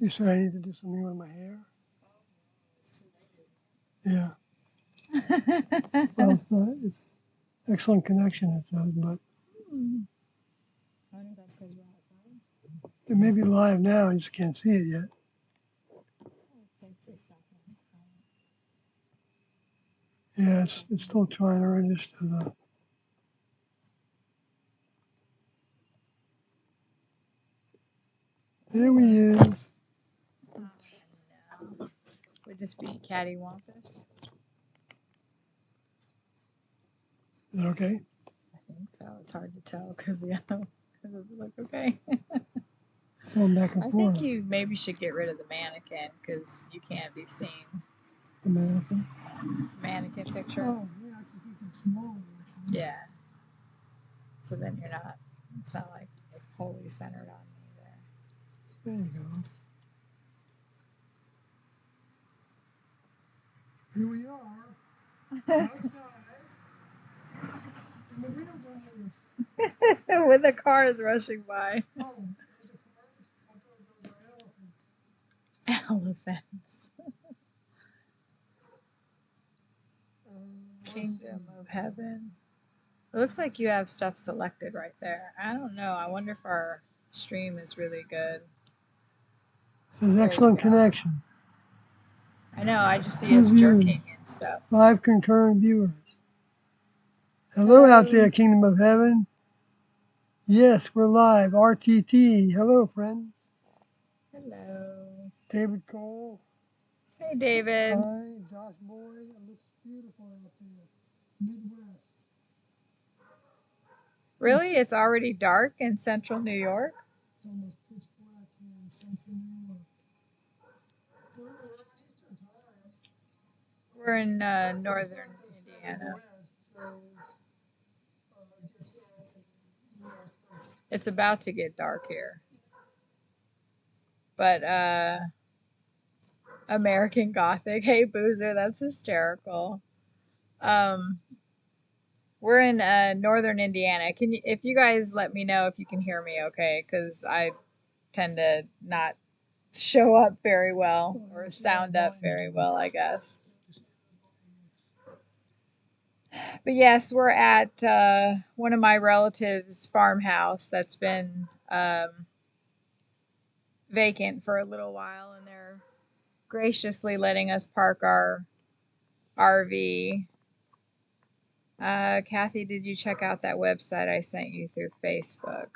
You said I need to do something with my hair? Yeah. Well, it's excellent connection, it says, but it may be live now, I just can't see it yet. Yeah, it's still trying to register the. There he is. Would this be cattywampus? Is it okay? I think so. It's hard to tell because the other doesn't look okay. It's going back and I forth. think you maybe should get rid of the mannequin because you can't be seen. The mannequin? Mannequin picture. Oh, yeah, I can keep it small. Yeah. So then you're not, it's not like wholly centered on me there. There you go. Here we are. Outside. And the real one is. With the cars rushing by. Oh, Elephants. Kingdom of Heaven. It looks like you have stuff selected right there. I don't know. I wonder if our stream is really good. Says excellent connection. I know. I just see us jerking and stuff. 5 concurrent viewers. Hello out there, Kingdom of Heaven. Yes, we're live. RTT. Hello, friends. Hello. David Cole. Hey, David. Hi, Josh Boyd. It looks beautiful out there. Midwest. Really? It's already dark in central New York? It's almost pitch black here in central New York. We're in northern Indiana. It's about to get dark here. But American Gothic. Hey, Boozer, that's hysterical. We're in northern Indiana. Can you, if you guys let me know if you can hear me, okay? Because I tend to not show up very well or sound up very well, I guess. But yes, we're at one of my relatives' farmhouse that's been vacant for a little while, and they're graciously letting us park our RV. Kathy, did you check out that website I sent you through Facebook?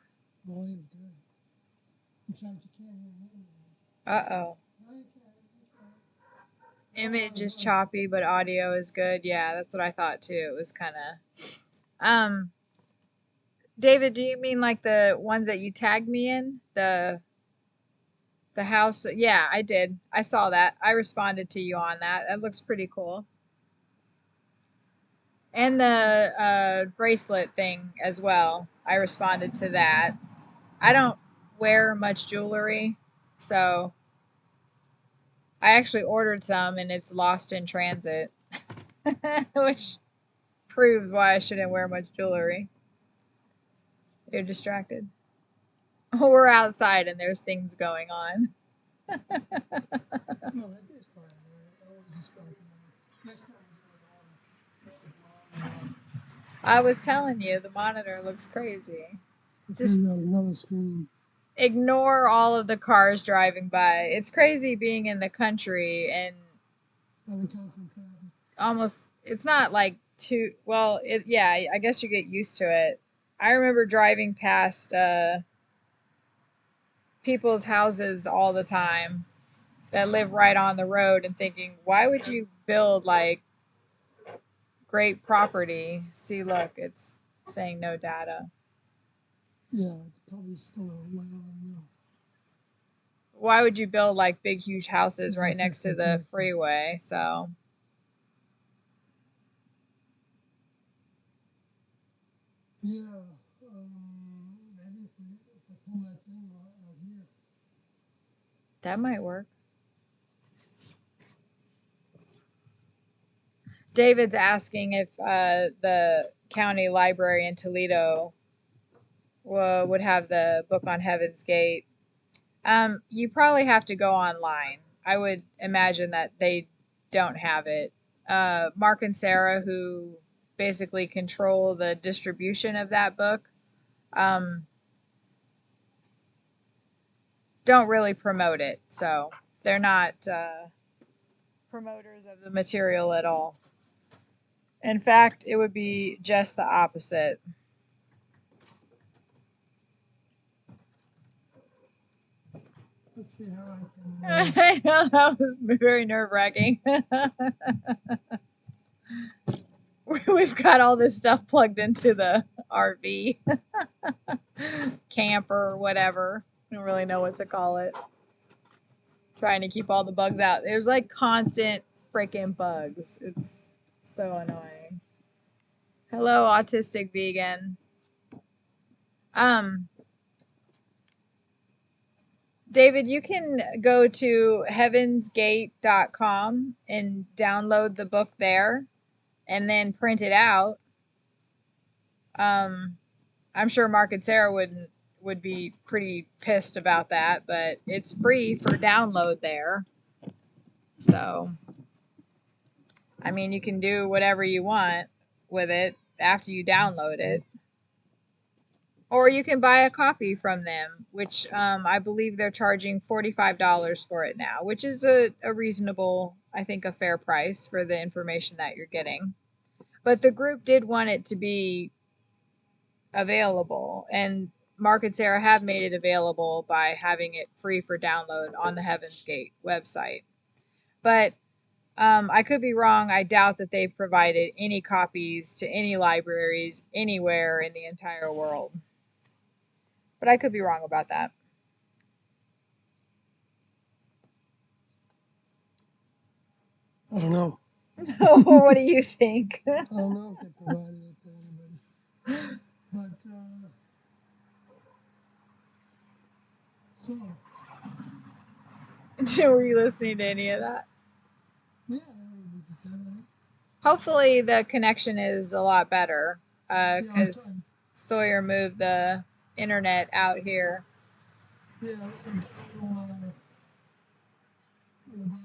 Uh-oh. Image is choppy, but audio is good. Yeah, that's what I thought too. It was kind of... David, do you mean like the ones that you tagged me in? The house? Yeah, I did. I saw that. I responded to you on that. That looks pretty cool. And the bracelet thing as well. I responded to that. I don't wear much jewelry, so I actually ordered some and it's lost in transit, which proves why I shouldn't wear much jewelry. You're distracted. We're outside and there's things going on. I was telling you, the monitor looks crazy. Just another screen. Ignore all of the cars driving by. It's crazy being in the country and almost, it's not like too, well, yeah, I guess you get used to it. I remember driving past people's houses all the time that live right on the road and thinking, why would you build like great property? See, look, it's saying no data. Yeah, it's probably still a way on. Why would you build like big, huge houses right next to the freeway? So. Yeah, maybe if I pull that thing out here. That might work. David's asking if the county library in Toledo would have the book on Heaven's Gate. You probably have to go online. I would imagine that they don't have it. Mark and Sarah, who basically control the distribution of that book, um, don't really promote it. So they're not promoters of the material at all. In fact, it would be just the opposite. Let's see how I can. I know that was very nerve wracking. We've got all this stuff plugged into the RV, camper, whatever. I don't really know what to call it. Trying to keep all the bugs out. There's like constant freaking bugs. It's so annoying. Hello, autistic vegan. Um, David, you can go to heavensgate.com and download the book there and then print it out. Um, I'm sure Mark and Sarah would be pretty pissed about that, but it's free for download there. So, I mean, you can do whatever you want with it after you download it. Or you can buy a copy from them, which I believe they're charging $45 for it now, which is a reasonable, I think, a fair price for the information that you're getting. But the group did want it to be available, and Mark and Sarah have made it available by having it free for download on the Heaven's Gate website. But I could be wrong. I doubt that they've provided any copies to any libraries anywhere in the entire world. But I could be wrong about that. I don't know. What do you think? I don't know if they provided it to anybody. But, so, Were you listening to any of that? yeah, we just had that. Hopefully the connection is a lot better Yeah, I'm because trying. Sawyer moved the internet out here. Yeah, a little box.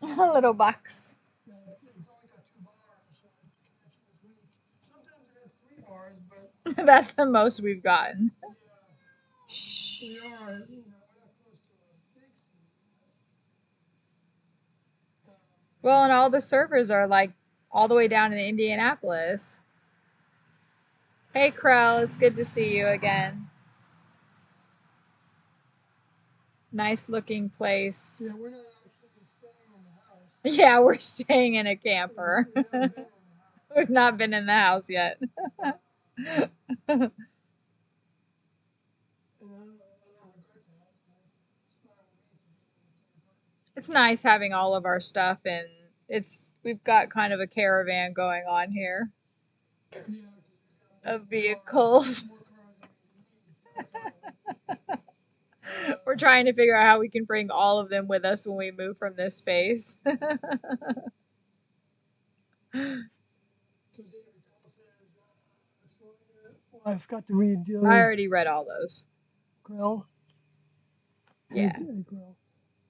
A little box. Yeah, it's only got 2 bars, so the connection is weak. Sometimes it has 3 bars, but That's the most we've gotten. yeah, we are, we're not close to a big city. Well, and all the servers are like all the way down in Indianapolis. Hey, Krell, it's good to see you again. Nice looking place. Yeah, we're not actually staying in the house. Yeah, we're staying in a camper. We've never been in the house. We've not been in the house yet. It's nice having all of our stuff, and we've got kind of a caravan going on here of vehicles. We're trying to figure out how we can bring all of them with us when we move from this space. I forgot to read the I other already read all those. grill. Yeah. Hey, grill.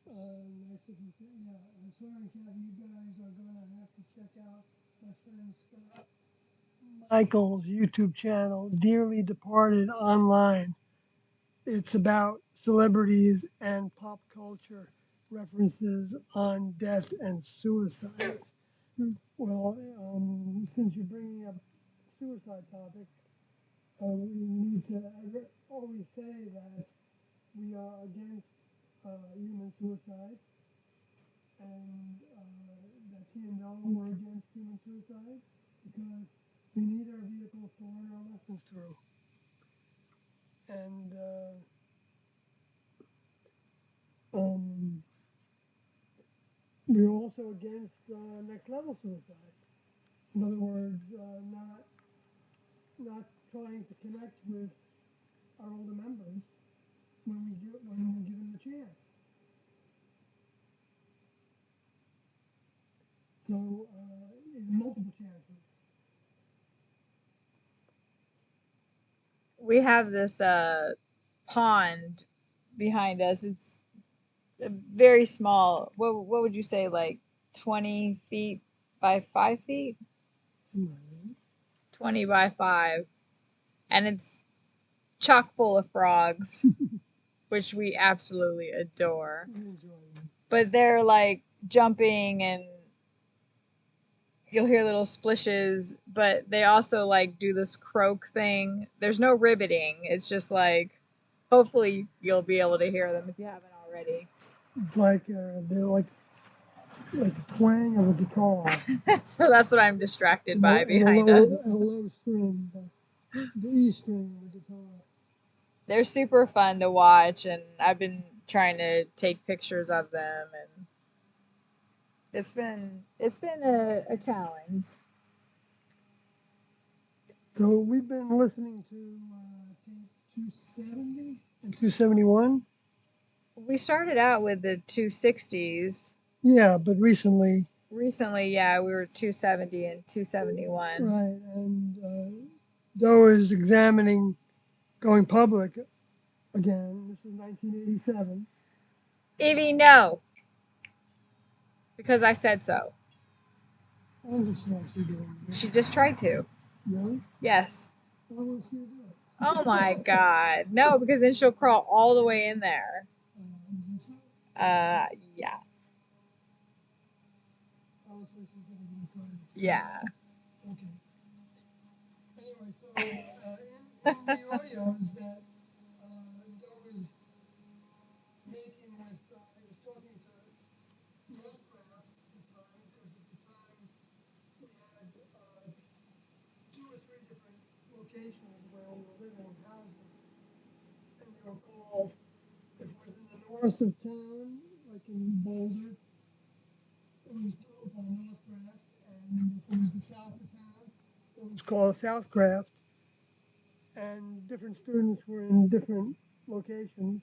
Nice of you. Yeah, I swear and Kathy, you guys are gonna have to check out my friend Scott Michael's YouTube channel, Dearly Departed Online. It's about celebrities and pop culture references on death and suicide. Well, since you're bringing up suicide topics, we need to always say that we are against human suicide, and that TNO we're against human suicide because we need our vehicles to learn our lessons through. And we're also against next level suicide. In other words, not trying to connect with our older members when we give them the chance. So multiple chances. We have this pond behind us. It's a very small. What would you say, like 20 feet by 5 feet? 20 by 5. And it's chock full of frogs, which we absolutely adore. But they're like jumping and you'll hear little splishes, but they also like do this croak thing. There's no ribbiting. It's just like, hopefully you'll be able to hear them if you haven't already. It's like they're like the twang of a guitar. So that's what I'm distracted by behind us. us. A low string, the E string of the guitar. They're super fun to watch, and I've been trying to take pictures of them, and it's been a challenge. So we've been listening to tape 270 and 271. We started out with the 260s. Yeah, but recently. Recently, yeah, we were 270 and 271. Right, and Doe is examining going public again. This is 1987. Evie, no, because I said so. I don't think she's actually doing it. She just tried to. Really? Yes. Why won't she do it? Oh my God, no, because then she'll crawl all the way in there. Yeah. Oh, so she's going to be trying to. Yeah. Okay. Anyway, so in the audios that Doe was making with, I was talking to Northcraft at the time, because at the time we had 2 or 3 different locations where we were living in houses, and they were called, if it was in the north of town, like in Boulder, it was built by Northcraft, and if it was the south of town, it was called Southcraft, and different students were in different locations.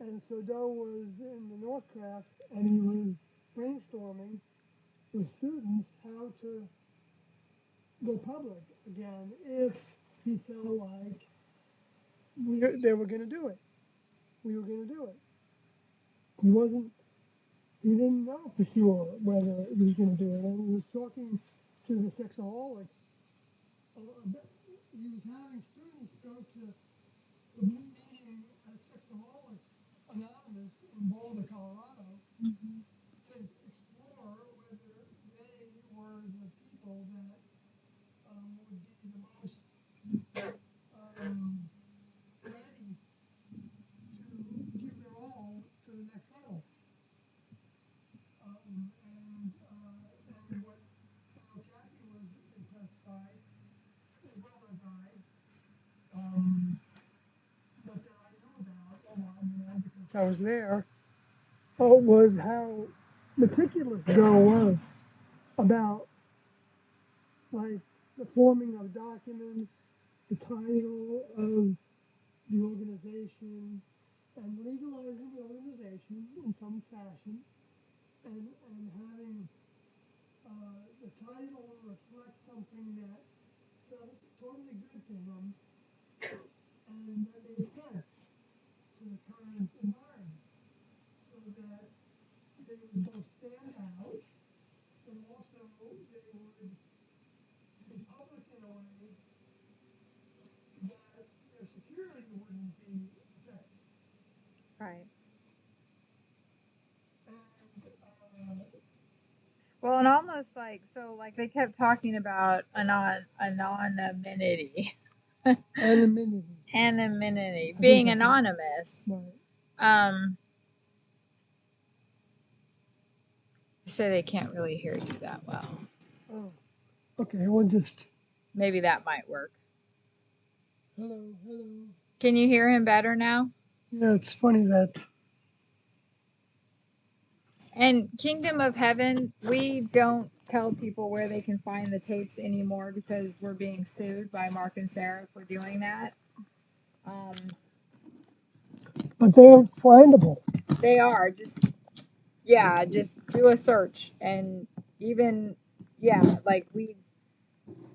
And so Doe was in the Northcraft, and he was brainstorming with students how to go public again if he felt like they were going to do it. We were going to do it. He wasn't. He didn't know for sure whether he was going to do it, and he was talking to the sexaholics. He was having students go to the meeting at Sexaholics Anonymous in Boulder, Colorado, to explore whether they were the people that would be the most ready to give their all to the next level. And what Kathy was impressed by, as well as but that I knew about a lot more because I was there, was how meticulous Go was about like the forming of documents, the title of the organization, and legalizing the organization in some fashion, and having the title reflect something that felt totally good to him and that made sense to the current environment, so that they would both stand out, but also they would be public in a way that their security wouldn't be affected. Right. And Well, and almost like, so like they kept talking about anonymity. anonymity. Anonymity. Being anonymous. Right. They say they can't really hear you that well. Oh, okay. Well, just Maybe that might work. hello, hello. Can you hear him better now? Yeah, it's funny that. And Kingdom of Heaven, we don't tell people where they can find the tapes anymore because we're being sued by Mark and Sarah for doing that. But they're findable. They are. Just do a search. And even, like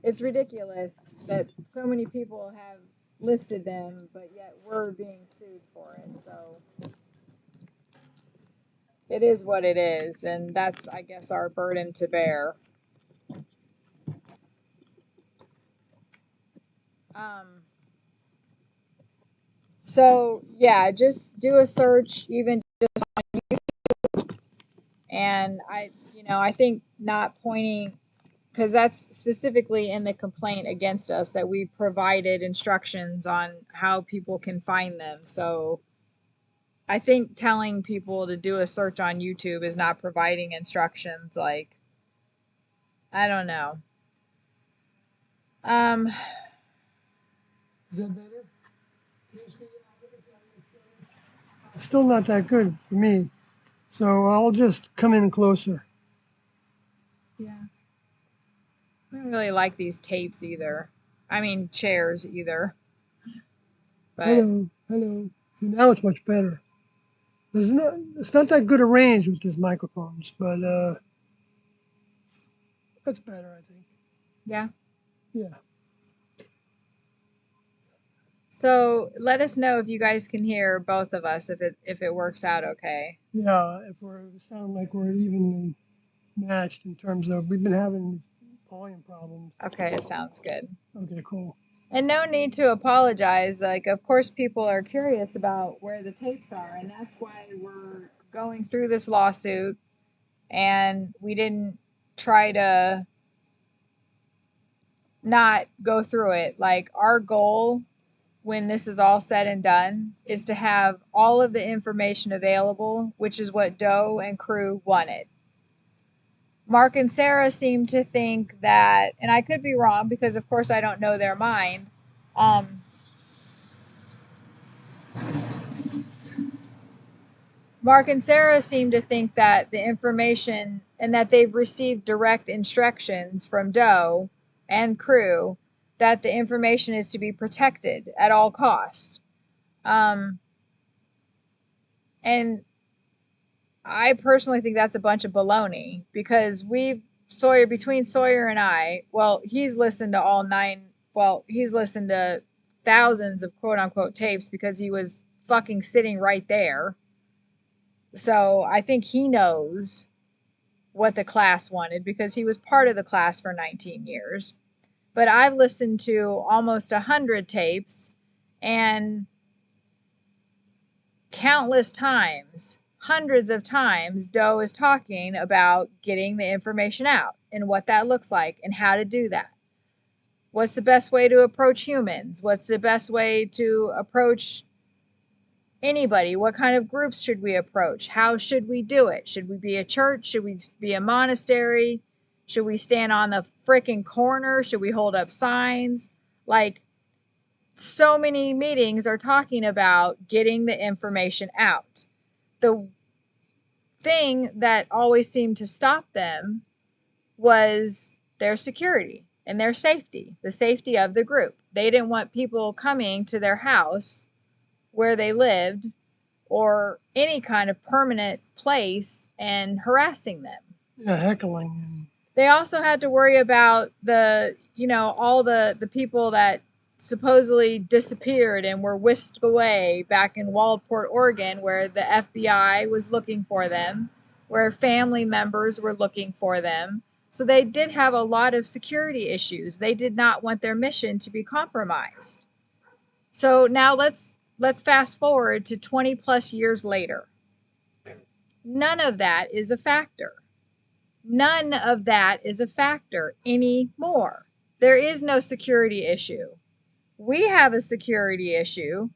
it's ridiculous that so many people have listed them, but yet we're being sued for it. So it is what it is, and that's, I guess, our burden to bear. So yeah, just do a search, even just on YouTube. And I think not pointing, because that's specifically in the complaint against us that we provided instructions on how people can find them. So I think telling people to do a search on YouTube is not providing instructions. Like, I don't know. Um, Is that better? Still not that good for me. So I'll just come in closer. yeah. I don't really like these tapes either. I mean, chairs either. But Hello, hello. See, now it's much better. It's not that good a range with these microphones, but that's better, I think. yeah. Yeah. So let us know if you guys can hear both of us, if it works out okay. Yeah, if we sound like we're evenly matched in terms of we've been having volume problems. Okay, it sounds good. Okay, cool. And no need to apologize. Like, of course, people are curious about where the tapes are, and that's why we're going through this lawsuit. And we didn't try to not go through it. Like, our goal when this is all said and done is to have all of the information available, which is what Doe and crew wanted. Mark and Sarah seem to think that, and I could be wrong because, of course, I don't know their mind. Um, Mark and Sarah seem to think that the information and that they've received direct instructions from Doe and crew that the information is to be protected at all costs. Um, and I personally think that's a bunch of baloney because between Sawyer and I, well, he's listened to he's listened to thousands of quote unquote tapes because he was fucking sitting right there. So I think he knows what the class wanted because he was part of the class for 19 years. But I've listened to almost 100 tapes, and countless times, hundreds of times, Doe is talking about getting the information out and what that looks like and how to do that. What's the best way to approach humans? What's the best way to approach anybody? What kind of groups should we approach? How should we do it? Should we be a church? Should we be a monastery? Should we stand on the freaking corner? Should we hold up signs? Like, so many meetings are talking about getting the information out. The thing that always seemed to stop them was their security and their safety, the safety of the group. They didn't want people coming to their house where they lived or any kind of permanent place and harassing them. Yeah, heckling. They also had to worry about all the people that supposedly disappeared and were whisked away back in Waldport, Oregon, where the FBI was looking for them, where family members were looking for them. So they did have a lot of security issues. They did not want their mission to be compromised. So now let's fast forward to 20 plus years later. None of that is a factor. None of that is a factor anymore. There is no security issue. We have a security issue.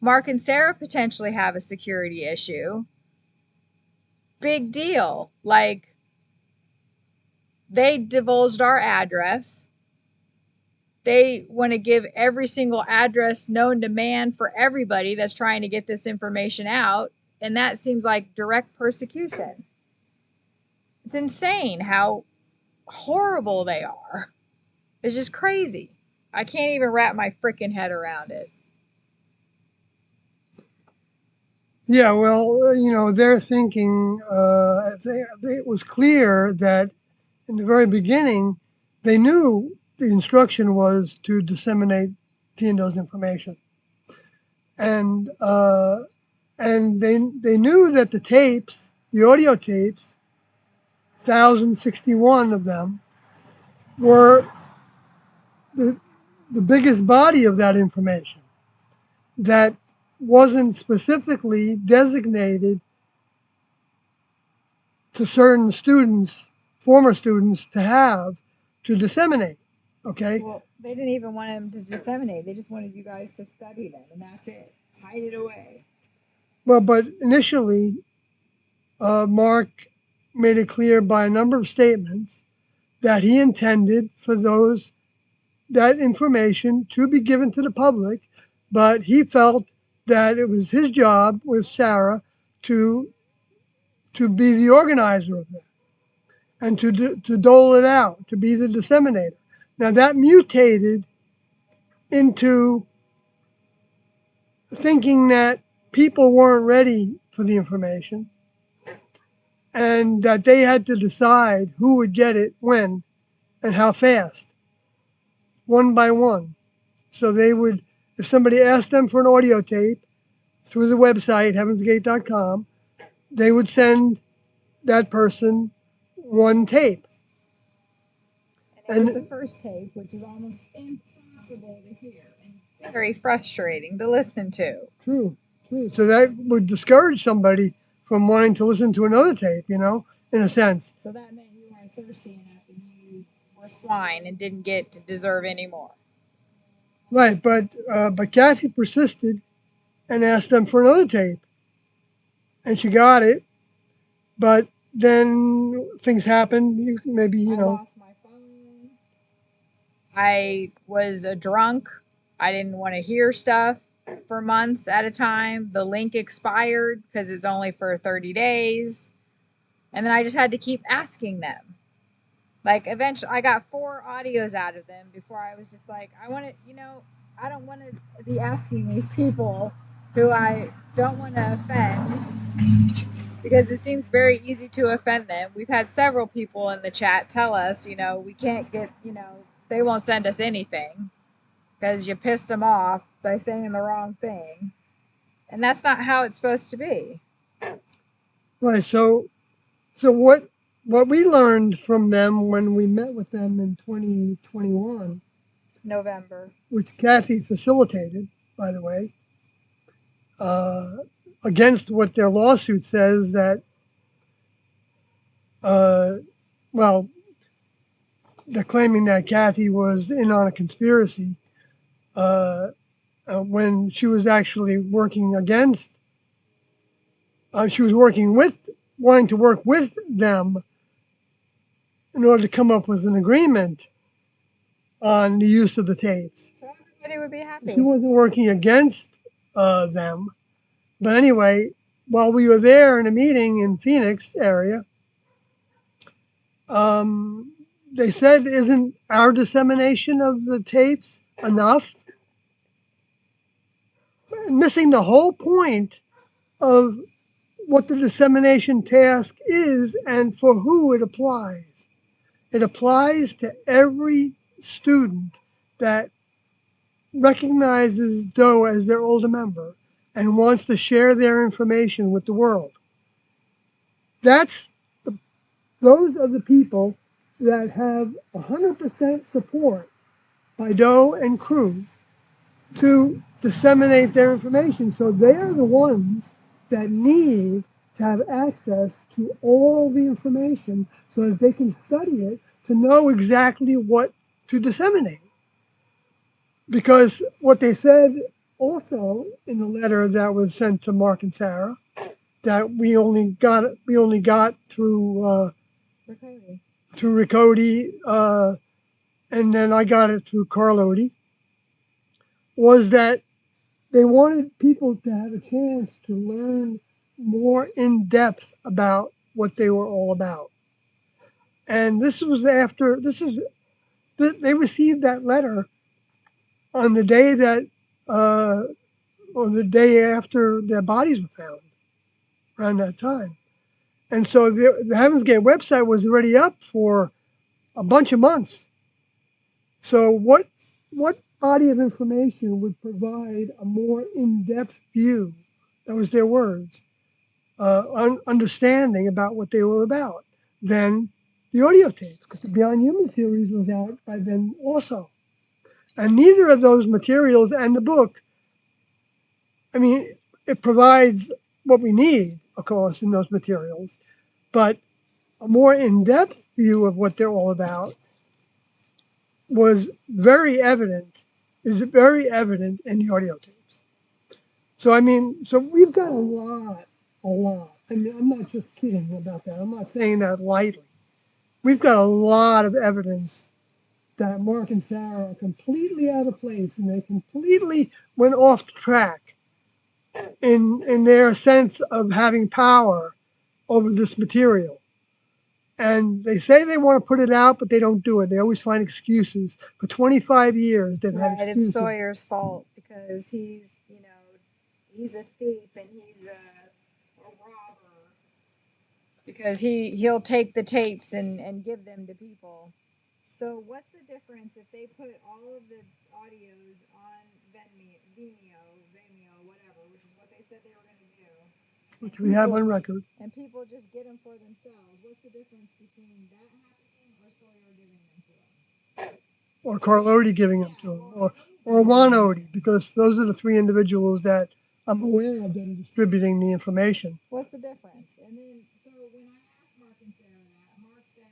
Mark and Sarah potentially have a security issue. Big deal. Like, they divulged our address. They want to give every single address known to man for everybody that's trying to get this information out. And that seems like direct persecution. It's insane how horrible they are. It's just crazy. I can't even wrap my freaking head around it. Yeah, well, they're thinking, it was clear that in the very beginning, they knew the instruction was to disseminate obtain those information. And they knew that the tapes, the audio tapes, 1,061 of them, were the biggest body of that information that wasn't specifically designated to certain students, former students, to have to disseminate. Okay? Well, they didn't even want them to disseminate. They just wanted you guys to study them, and that's it. Hide it away. Well, but initially, Mark made it clear by a number of statements that he intended for that information to be given to the public, but he felt that it was his job with Sarah to be the organizer of that and to dole it out, to be the disseminator. Now that mutated into thinking that people weren't ready for the information and that they had to decide who would get it when and how fast, one by one. So they would, if somebody asked them for an audio tape through the website, heavensgate.com, they would send that person one tape. And it was the first tape, which is almost impossible to hear and very frustrating to listen to. True. So that would discourage somebody from wanting to listen to another tape, in a sense. So that meant you weren't thirsty enough and you were swine and didn't get to deserve any more. Right, but Kathy persisted and asked them for another tape, and she got it. But then things happened. Maybe I lost my phone. I was a drunk. I didn't want to hear stuff for months at a time. The link expired because it's only for 30 days. And then I just had to keep asking them. Like, eventually, I got 4 audios out of them before I was just like, I want to, I don't want to be asking these people who I don't want to offend because it seems very easy to offend them. We've had several people in the chat tell us, we can't get, they won't send us anything because you pissed them off by saying the wrong thing. And that's not how it's supposed to be. Right. So what we learned from them when we met with them in 2021, November, which Kathy facilitated, by the way, against what their lawsuit says that, well, they're claiming that Kathy was in on a conspiracy when she was actually working against, she was wanting to work with them in order to come up with an agreement on the use of the tapes. so everybody would be happy. She wasn't working against them. But anyway, while we were there in a meeting in Phoenix area, they said, isn't our dissemination of the tapes enough? Missing the whole point of what the dissemination task is and for who it applies. It applies to every student that recognizes Doe as their older member and wants to share their information with the world. Those are the people that have 100% support by Doe and Cruz to disseminate their information. So they're the ones that need to have access to all the information so that they can study it to know exactly what to disseminate. Because what they said also in the letter that was sent to Mark and Sarah, that we only got through Riccoti, and then I got it through Carlodi, was that they wanted people to have a chance to learn more in depth about what they were all about. And they received that letter on the day that, or the day after their bodies were found, around that time. And so the Heaven's Gate website was already up for a bunch of months. So what body of information would provide a more in-depth view, that was their words, understanding about what they were about than the audio tape, because the Beyond Human series was out by then also. And neither of those materials and the book, I mean, it provides what we need, of course, in those materials, but a more in-depth view of what they're all about was very evident, is very evident in the audio tapes. So, I mean, so we've got a lot. I mean, I'm not just kidding about that. I'm not saying that lightly. We've got a lot of evidence that Mark and Sarah are completely out of place and they completely went off track in their sense of having power over this material. And they say they want to put it out, but they don't do it. They always find excuses. For 25 years, they've had Right, it's excuses. Sawyer's fault because he's a thief and he's a robber. Because he'll take the tapes and give them to people. So what's the difference if they put all of the audios on Vimeo, whatever, which is what they said they were going to do, Which we have on record. and people just get them for themselves? What's the difference between that happening or Sawyer giving them to them? Or Carl Odie giving them to him, or Juan Odie, because those are the three individuals that I'm aware of that are distributing the information. What's the difference? And then, so when I asked Mark and Sarah that, Mark said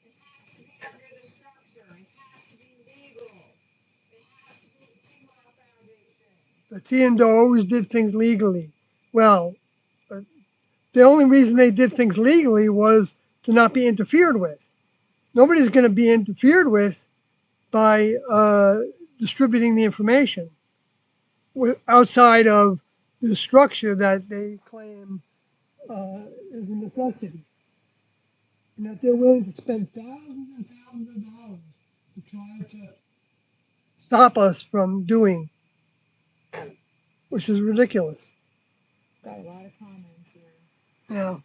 it has to be under the structure. It has to be legal. It has to be a T-Law Foundation. The T&Do always did things legally. Well, the only reason they did things legally was to not be interfered with. Nobody's going to be interfered with by distributing the information outside of the structure that they claim is a necessity. And that they're willing to spend thousands and thousands of dollars to try to stop us from doing, which is ridiculous. Got a lot of comments here. Yeah.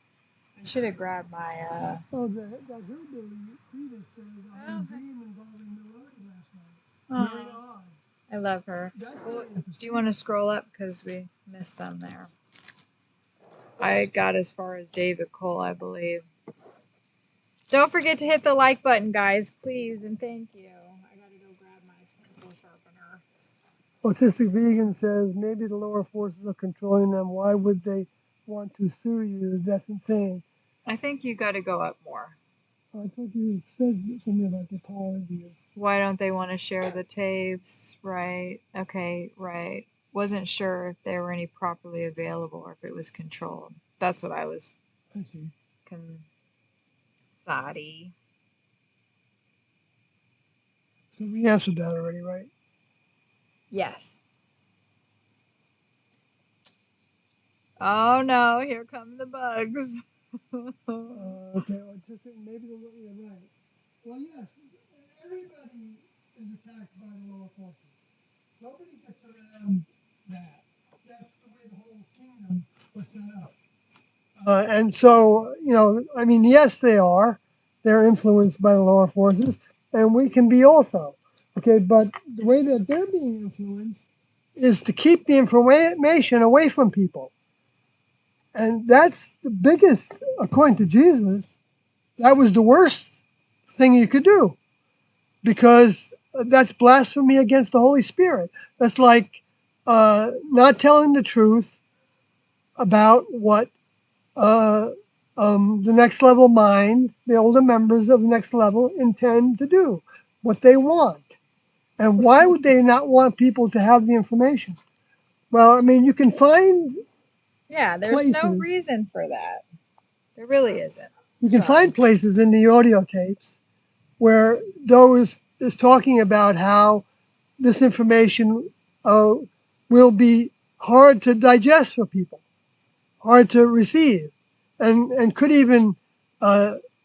I should have grabbed my. Oh, that hillbilly Cletus says, I had a dream involving Melody last night. Oh, Very odd. I love her. Well, do you want to scroll up because we missed some there? I got as far as David Cole, I believe. Don't forget to hit the like button, guys, please, and thank you. I gotta go grab my pencil sharpener. Autistic Vegan says maybe the lower forces are controlling them. Why would they want to sue you? That's insane. I think you got to go up more. I thought you said something about the apology. Why don't they want to share the tapes? Right. Okay, right. Wasn't sure if there were any properly available or if it was controlled. That's what I was. I see. Sadi. So we answered that already, right? Yes. Oh no, here come the bugs. Okay, autistic, maybe you're right. Well, yes, everybody is attacked by the lower forces. Nobody gets around that. That's the way the whole kingdom was set up. And so, I mean, yes, they are. They're influenced by the lower forces, and we can be also. Okay, but the way that they're being influenced is to keep the information away from people. And that's the biggest, according to Jesus, that was the worst thing you could do because that's blasphemy against the Holy Spirit. That's like not telling the truth about what the next level mind, the older members of the next level intend to do, what they want. And why would they not want people to have the information? Well, I mean, you can find there's places. No reason for that. There really isn't. You can find places in the audio tapes where those is talking about how this information will be hard to digest for people, hard to receive, and could even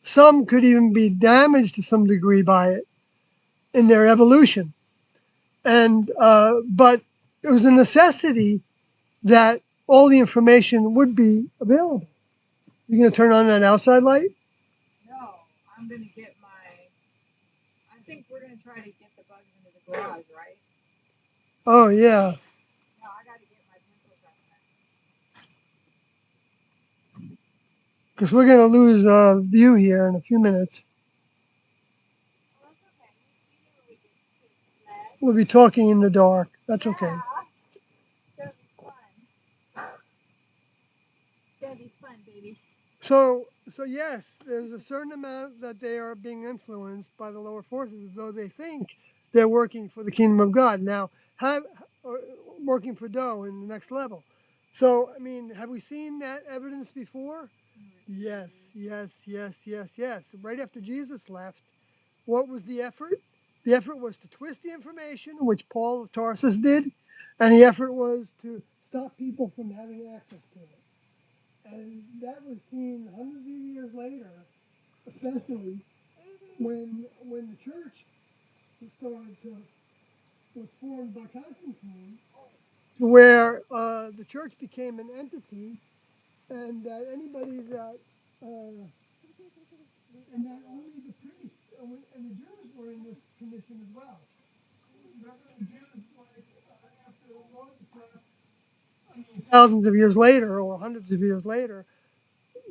some could even be damaged to some degree by it in their evolution. And but it was a necessity that all the information would be available. You're going to turn on that outside light? No, I'm going to get my. I think we're going to try to get the bugs into the garage, right? Oh, yeah. No, I got to get my pencil sharpener. Because we're going to lose view here in a few minutes. Well, that's okay. We knew it would get less. We'll be talking in the dark. That's okay. It's gonna be fun. It's gonna be fun, baby. So yes, there's a certain amount that they are being influenced by the lower forces, though they think they're working for the kingdom of God. Now, have or working for Doe in the next level. So, I mean, have we seen that evidence before? Yes, yes, yes, yes, yes. Right after Jesus left, what was the effort? The effort was to twist the information, which Paul of Tarsus did, and the effort was to stop people from having access to it. And that was seen hundreds of years later, especially when the church started to was formed by Constantine, to where the church became an entity, and that anybody that and that only the priests and the Jews were in this condition as well. Remember the Jews, like after Moses left, I mean, thousands of years later or hundreds of years later,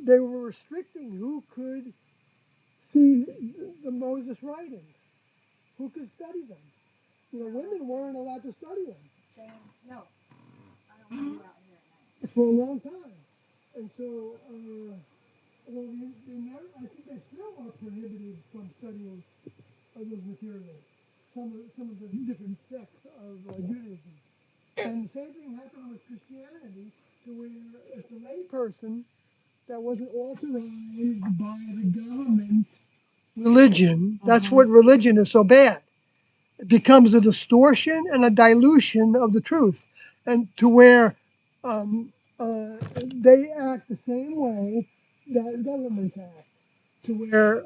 they were restricting who could see the Moses writings, who could study them. You know, women weren't allowed to study them. No, I don't want you out here at night. For a long time. And so, well, I think they still are prohibited from studying those materials, some of the different sects of Judaism. And the same thing happened with Christianity, to where if the lay person that wasn't authorized by the government religion, that's what religion is so bad. It becomes a distortion and a dilution of the truth, and to where um, they act the same way that governments act, to where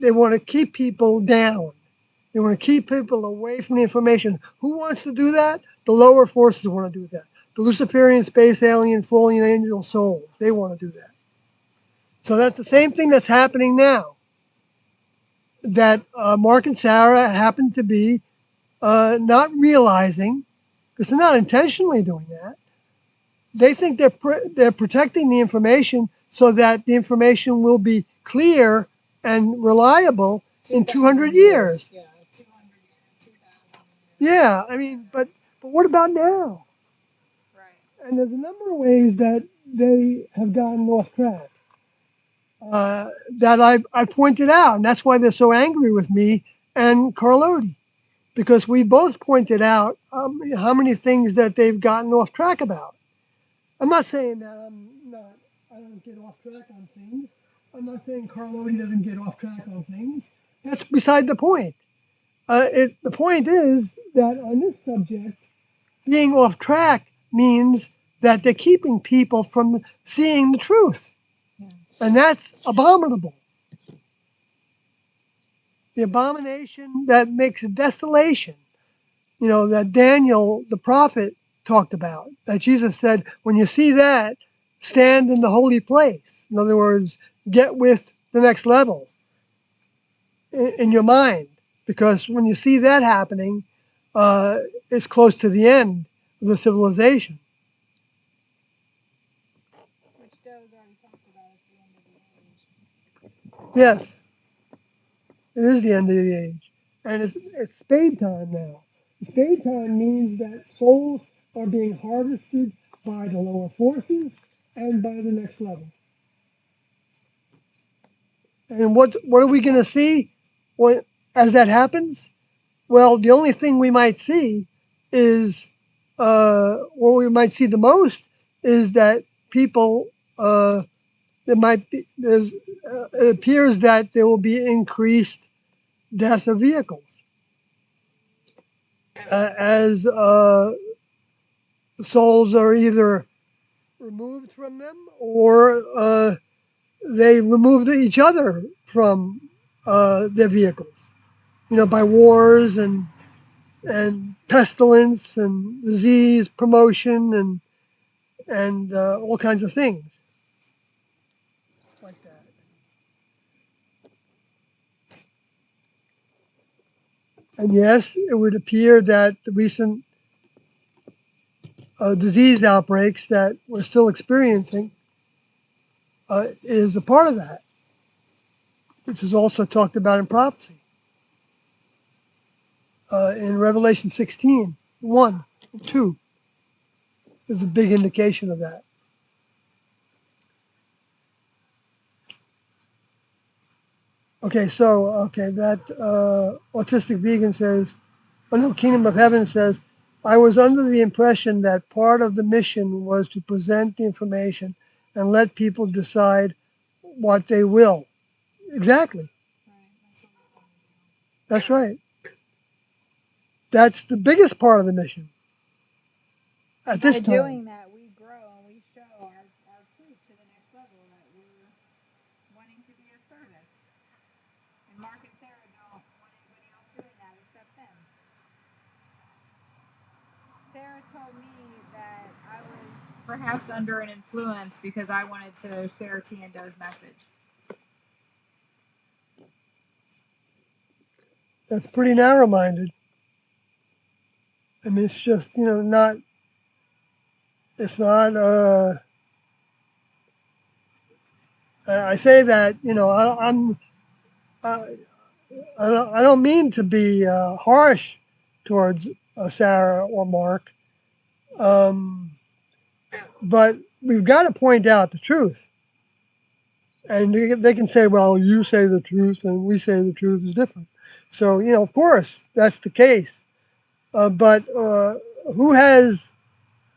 they want to keep people down. They want to keep people away from the information. Who wants to do that? The lower forces want to do that. The Luciferian, space alien, fallen angel souls, they want to do that. So that's the same thing that's happening now. That Mark and Sarah happen to be not realizing, because they're not intentionally doing that. They think they're protecting the information so that the information will be clear and reliable in 200 years. Yeah, 200 years, 2,000 Yeah, I mean, but what about now? Right. And there's a number of ways that they have gotten off track that I pointed out, and that's why they're so angry with me and Carloti, because we both pointed out how many things that they've gotten off track about. I'm not saying that I don't get off track on things. I'm not saying Carloti doesn't get off track on things. That's beside the point. The point is that on this subject, being off track means that they're keeping people from seeing the truth. Yeah. And that's abominable. The abomination that makes desolation, you know, that Daniel, the prophet, talked about, that Jesus said, when you see that, stand in the holy place. In other words, get with the next level in your mind. Because when you see that happening, uh, it's close to the end of the civilization. Which Doe's already talked about as the end of the age. Yes, it is the end of the age. And it's spade time now. Spade time means that souls are being harvested by the lower forces and by the next level. And what are we going to see when, as that happens? Well, the only thing we might see is, what we might see the most is that people, there might be, it appears that there will be increased death of vehicles as souls are either removed from them or they remove each other from their vehicles. You know, by wars and pestilence and disease promotion and all kinds of things like that. And yes, it would appear that the recent disease outbreaks that we're still experiencing is a part of that, which is also talked about in prophecy. In Revelation 16, 1, 2 is a big indication of that. Okay, so, that autistic vegan says, oh no, Kingdom of Heaven says, I was under the impression that part of the mission was to present the information and let people decide what they will. Exactly. That's right. That's the biggest part of the mission at this By time. doing that, we grow and we show our truth to the next level that we're wanting to be of service. And Mark and Sarah don't want anybody else doing that except them. Sarah told me that I was perhaps under an influence because I wanted to share Tiendo's message. That's pretty narrow-minded. I mean, it's just, not, it's not, I say that, I, I don't mean to be harsh towards Sarah or Mark, but we've got to point out the truth. And they can say, well, you say the truth and we say the truth is different. So, of course, that's the case. But who has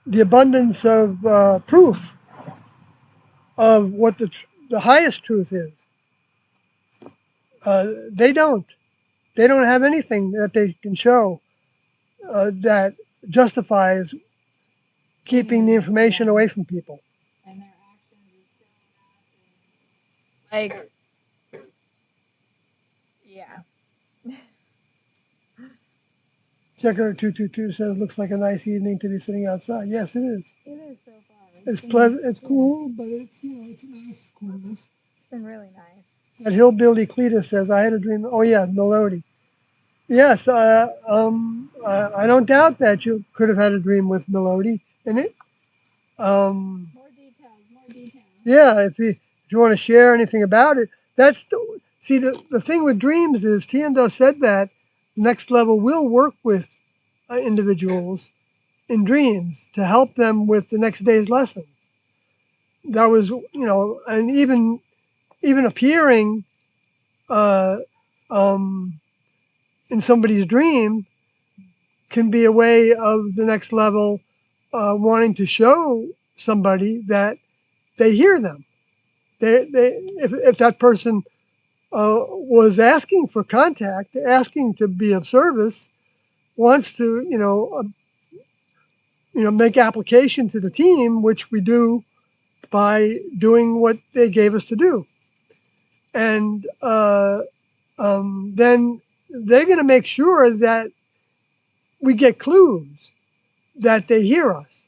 the abundance of proof of what the highest truth is? They don't. They don't have anything that they can show that justifies keeping the information away from people. And their actions are silly. Like, yeah. Checker 222 says, looks like a nice evening to be sitting outside. Yes, it is. It is so far. It's pleasant. It's cool, but it's it's a nice coolness. It's been really nice. That hillbilly Cletus says, I had a dream. Oh yeah, Melody. Yes, I don't doubt that you could have had a dream with Melody in it. More details. Yeah, if you want to share anything about it, the thing with dreams is Tiendo said that Next Level will work with individuals in dreams to help them with the next day's lessons. That was, and even appearing uh, in somebody's dream can be a way of the Next Level wanting to show somebody that they hear them. If that person was asking for contact, asking to be of service, wants to, make application to the team, which we do by doing what they gave us to do. And then they're going to make sure that we get clues that they hear us.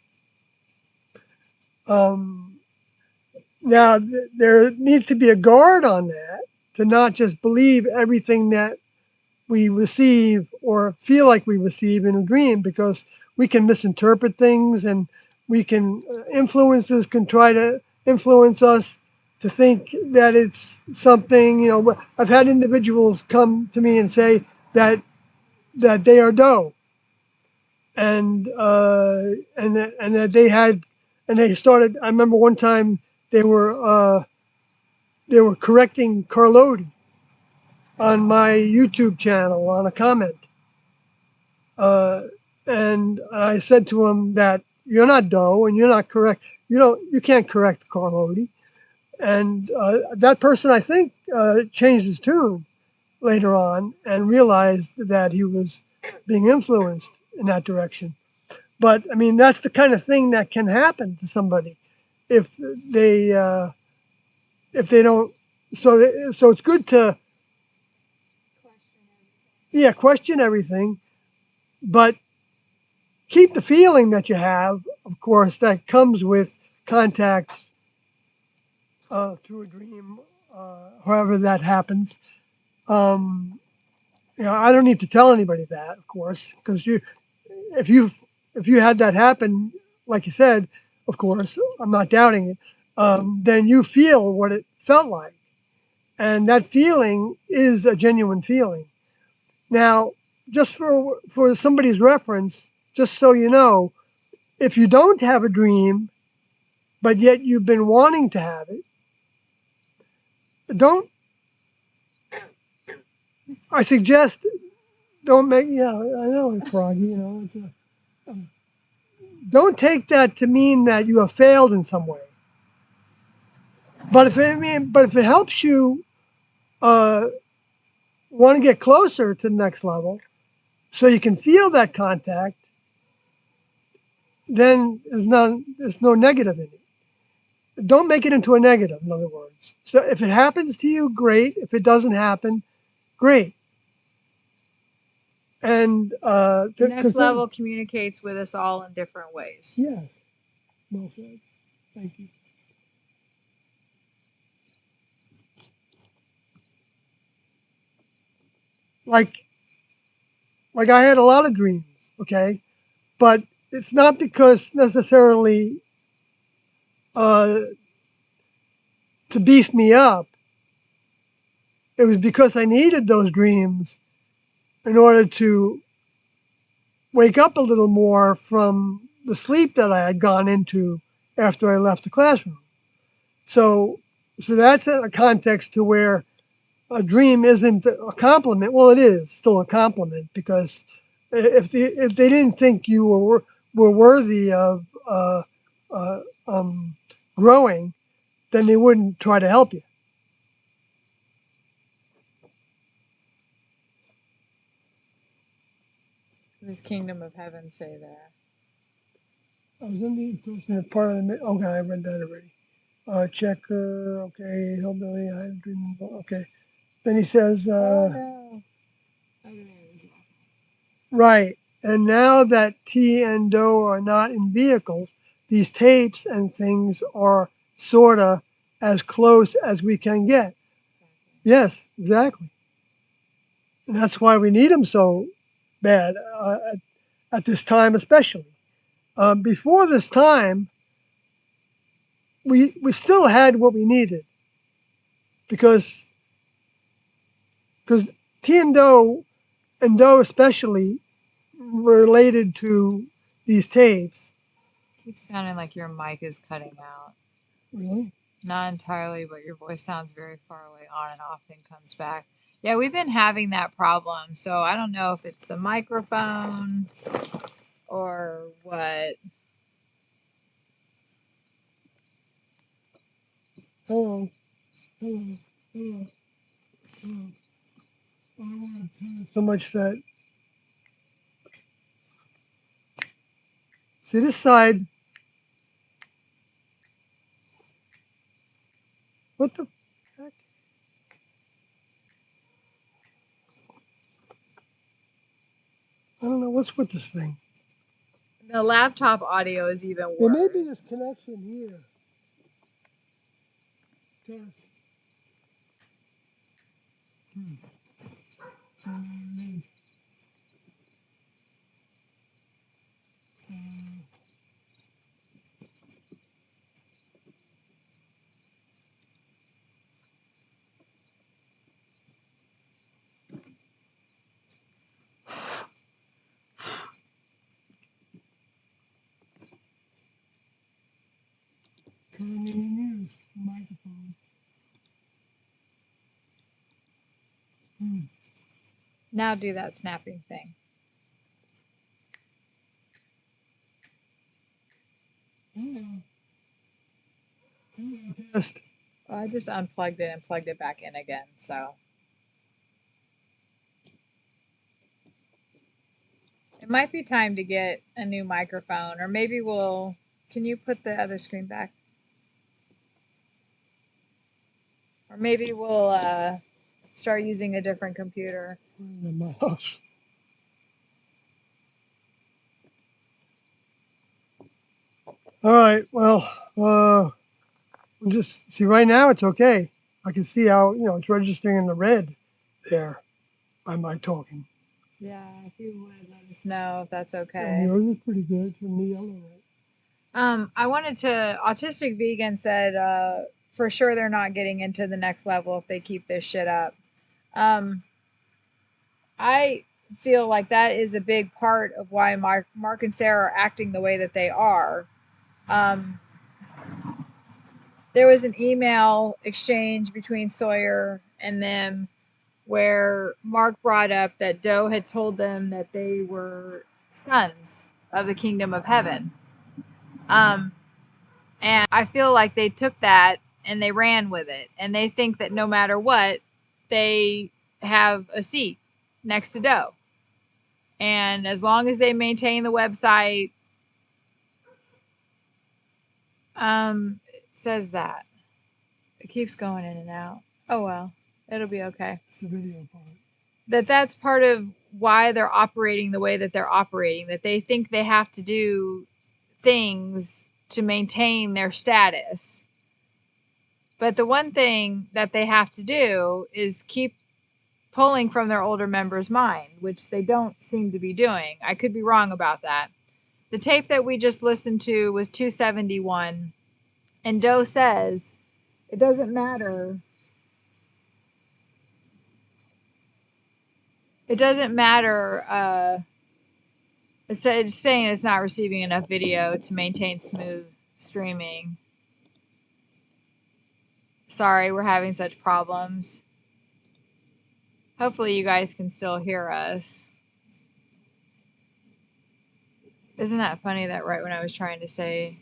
Now, there needs to be a guard on that, to not just believe everything that we receive or feel like we receive in a dream, because we can misinterpret things, and we can influences can try to influence us to think that it's something. I've had individuals come to me and say that they are dough, and that they had, and they started. I remember one time they were correcting Carloti on my YouTube channel on a comment. And I said to him that you're not Doe and you're not correct. You can't correct Carloti. And that person, I think, changed his tune later on and realized that he was being influenced in that direction. But I mean, that's the kind of thing that can happen to somebody if they don't. So it's good to question everything, but keep the feeling that you have, of course, that comes with contact through a dream, however that happens. I don't need to tell anybody that, of course, because if you had that happen, like you said, of course, I'm not doubting it, then you feel what it felt like. And that feeling is a genuine feeling. Now, just for somebody's reference, just so you know, if you don't have a dream, but yet you've been wanting to have it, don't, I suggest, don't make, yeah, I know, Froggy, you know, don't take that to mean that you have failed in some way. But if it helps you want to get closer to the next level, so you can feel that contact, then there's no negative in it. Don't make it into a negative, in other words. So if it happens to you, great. If it doesn't happen, great. And The next level communicates with us all in different ways. Yes, well said. Thank you. Like I had a lot of dreams, okay, but it's not because necessarily uh, to beef me up. It was because I needed those dreams in order to wake up a little more from the sleep that I had gone into after I left the classroom. So that's a context to where a dream isn't a compliment. Well, it is still a compliment because if they didn't think you were worthy of uh, um, growing, then they wouldn't try to help you. Does Kingdom of Heaven say that? I was in the impression that part of the. Okay, I read that already. Checker. Okay, hillbilly. I dream. Okay. Then he says. Oh no. Right. And now that T and Doe are not in vehicles, these tapes and things are sort of as close as we can get. Yes, exactly. And that's why we need them so bad at this time, especially. Before this time, we still had what we needed because T and Doe especially related to these tapes. Keeps sounding like your mic is cutting out. Really? Not entirely, but your voice sounds very far away, on and off, then comes back. Yeah, we've been having that problem. So I don't know if it's the microphone or what. Hello, hello, hello, hello. I don't want to turn it so much that. See this side? What the heck? I don't know what's with this thing. The laptop audio is even There worse. may be this connection here. Test. So there it is. Currently in use. Microphone. Now do that snapping thing. Hello. Hello. Test. Well, I just unplugged it and plugged it back in again. So it might be time to get a new microphone, or maybe we'll. Can you put the other screen back? Or maybe we'll start using a different computer. The mouse. All right. Well, just see right now it's okay. I can see how it's registering in the red there by my talking. Yeah, if you would let us know if that's And okay. yours is pretty good from the yellow, right? I wanted to. Autistic Vegan said, for sure they're not getting into the next level if they keep this shit up. I feel like that is a big part of why Mark and Sarah are acting the way that they are. Um, there was an email exchange between Sawyer and them where Mark brought up that Doe had told them that they were sons of the kingdom of heaven. And I feel like they took that and they ran with it. And they think that no matter what, they have a seat next to Doe. And as long as they maintain the website, it says that. It keeps going in and out. Oh well, it'll be okay. It's the video part. That's part of why they're operating the way that they're operating. That they think they have to do things to maintain their status. But the one thing that they have to do is keep pulling from their older members' mind, which they don't seem to be doing. I could be wrong about that. The tape that we just listened to was 271, and Doe says it doesn't matter. It doesn't matter. It's saying it's not receiving enough video to maintain smooth streaming. Sorry, we're having such problems. Hopefully you guys can still hear us. Isn't that funny that right when I was trying to say,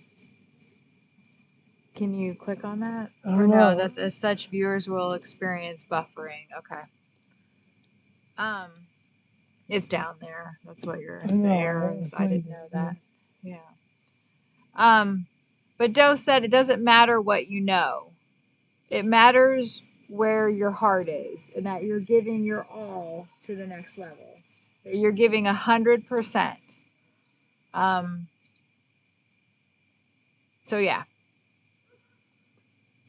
can you click on that? Or no, that's as such viewers will experience buffering. Okay. It's down there. That's what your the arrows. I didn't know that. Yeah. But Doe said it doesn't matter what you know. It matters where your heart is, and that you're giving your all to the next level. That you're giving 100%. So yeah.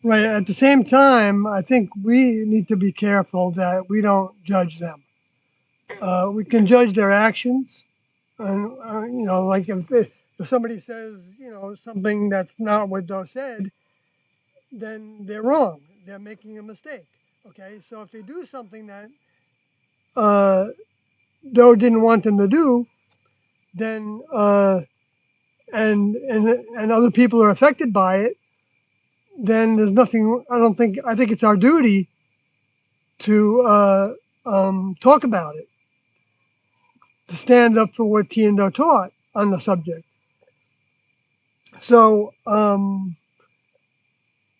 Right. At the same time, I think we need to be careful that we don't judge them. We can judge their actions, and like if somebody says something that's not what Doe said, then they're wrong. They're making a mistake. Okay, so if they do something that Doe didn't want them to do, then and other people are affected by it, then there's nothing. I think it's our duty to talk about it, to stand up for what T and Doe taught on the subject. So,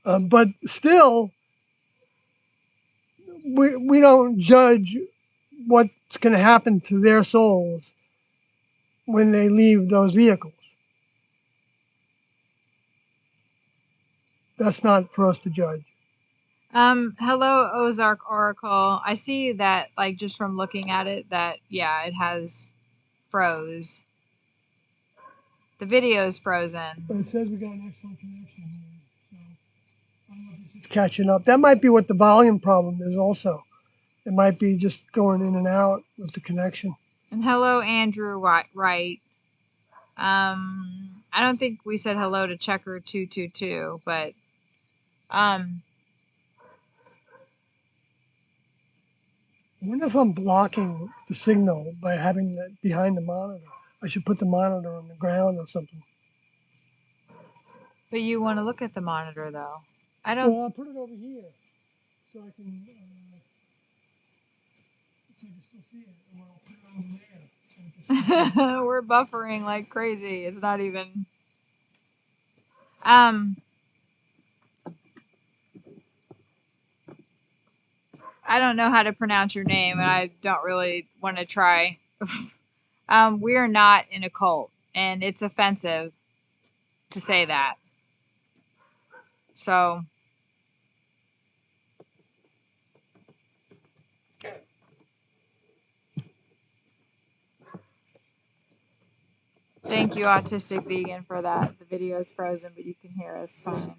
but still, we don't judge what's going to happen to their souls when they leave those vehicles. That's not for us to judge. Hello, Ozark Oracle. I see that, like, just from looking at it, that, yeah, it has froze. The video is frozen. But it says we got an excellent connection here. So I don't know if it's just catching up. That might be what the volume problem is also. It might be just going in and out with the connection. And hello, Andrew Wright. I don't think we said hello to Checker222, but I wonder if I'm blocking the signal by having that behind the monitor. I should put the monitor on the ground or something. But you want to look at the monitor, though. I don't. Well, I'll put it over here so I can still see it. Or I'll put it under there. So I can still see it. We're buffering like crazy. It's not even. I don't know how to pronounce your name, and I don't really want to try. We are not in a cult, and it's offensive to say that. So, thank you, Autistic Vegan, for that. The video is frozen, but you can hear us fine.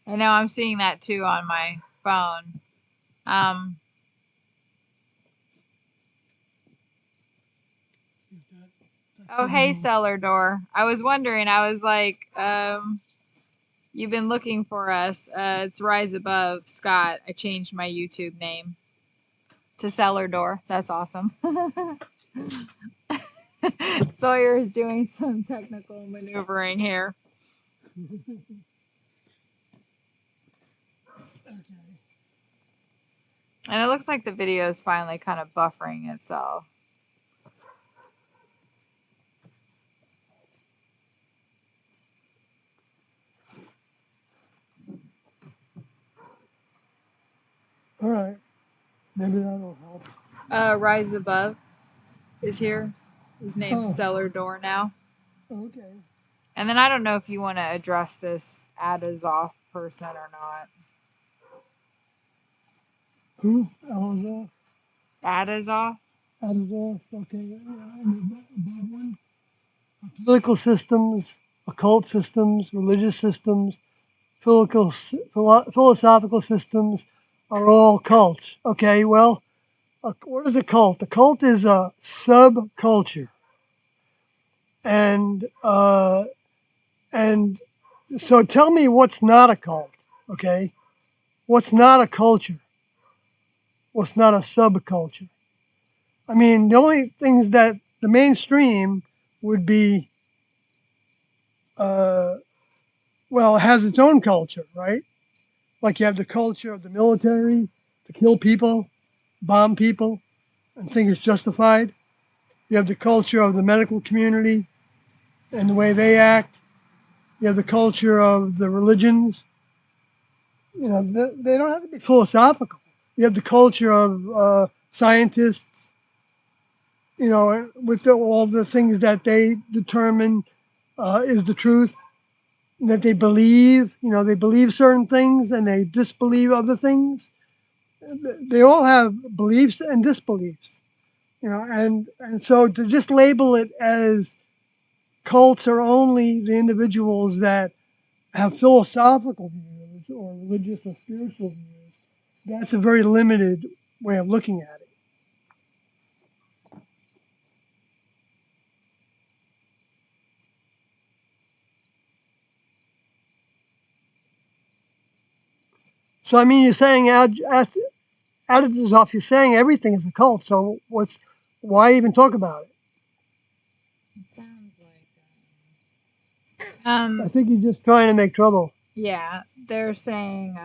I know I'm seeing that too on my phone. Oh, hey, cellar door. I was wondering. I was like, you've been looking for us. It's Rise Above Scott. I changed my YouTube name to Cellar Door. That's awesome. Sawyer is doing some technical maneuvering here. Okay. And it looks like the video is finally kind of buffering itself. All right. Maybe that'll help. Rise Above is here. His name's Oh, Cellar Door now. okay. And then I don't know if you want to address this Adazoff person or not. Who? Adazoff? Adazoff? Adazoff? Okay. And the above one? Political systems, occult systems, religious systems, philosophical systems are all cults. Okay, well, what is a cult? A cult is a subculture, and and so tell me what's not a cult. Okay, what's not a culture? What's not a subculture? I mean, the only things that the mainstream would be, well, it has its own culture, right? Like you have the culture of the military to kill people, bomb people, and think it's justified. You have the culture of the medical community and the way they act. You have the culture of the religions. You know, they don't have to be philosophical. You have the culture of scientists. You know, with all the things that they determine is the truth, and that they believe. You know, they believe certain things and they disbelieve other things. They all have beliefs and disbeliefs. You know, and so to just label it as cults are only the individuals that have philosophical views or religious or spiritual views, that's a very limited way of looking at it. So I mean, you're saying out of this off, you're saying everything is a cult. So why even talk about it? It sounds like. I think you're just trying to make trouble. Yeah, they're saying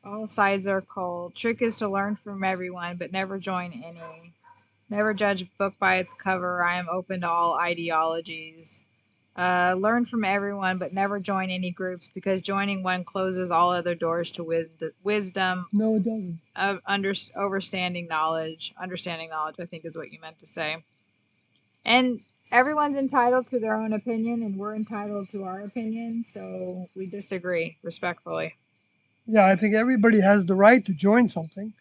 all sides are cold. Trick is to learn from everyone, but never join any. Never judge a book by its cover. I am open to all ideologies. Learn from everyone, but never join any groups because joining one closes all other doors to wisdom, No, it doesn't. of understanding knowledge. Understanding knowledge, I think, is what you meant to say. And everyone's entitled to their own opinion, and we're entitled to our opinion. So we disagree respectfully. Yeah, I think everybody has the right to join something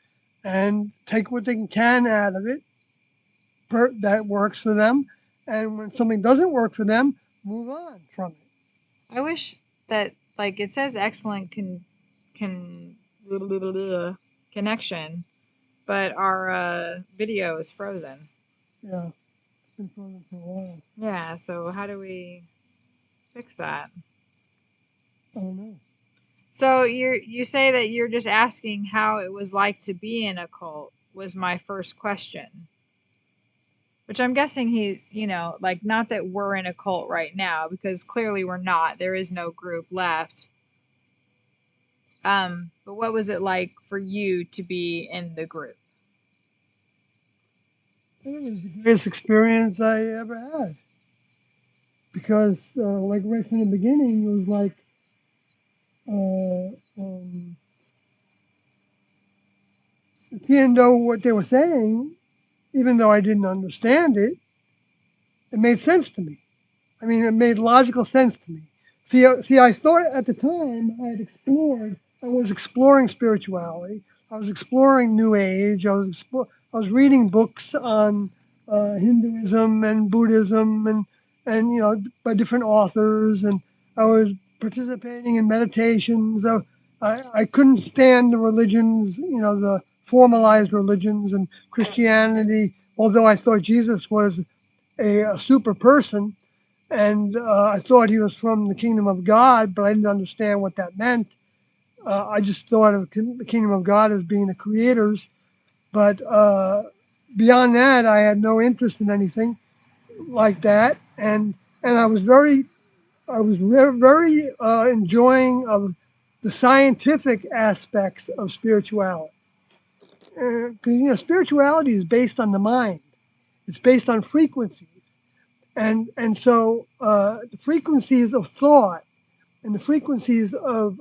and take what they can out of it that works for them. And when something doesn't work for them, move on from it. I wish that, like, it says excellent connection, but our video is frozen. Yeah, it's been frozen for a while. Yeah, so how do we fix that? I don't know. So you say that you're just asking how it was like to be in a cult was my first question. Which I'm guessing like, not that we're in a cult right now, because clearly we're not. There is no group left. But what was it like for you to be in the group? It was the greatest experience I ever had because, like right from the beginning, it was like if you didn't know what they were saying, even though I didn't understand it, it made sense to me. I mean, it made logical sense to me. See, I thought at the time I was exploring spirituality. I was exploring New Age. I was reading books on Hinduism and Buddhism and by different authors, and I was participating in meditations. I couldn't stand the religions, the formalized religions and Christianity. Although I thought Jesus was a super person, and I thought he was from the kingdom of God, but I didn't understand what that meant. I just thought of the kingdom of God as being the creators, but beyond that, I had no interest in anything like that, and I was very enjoying of the scientific aspects of spirituality. Because spirituality is based on the mind. It's based on frequencies, and so the frequencies of thought and the frequencies of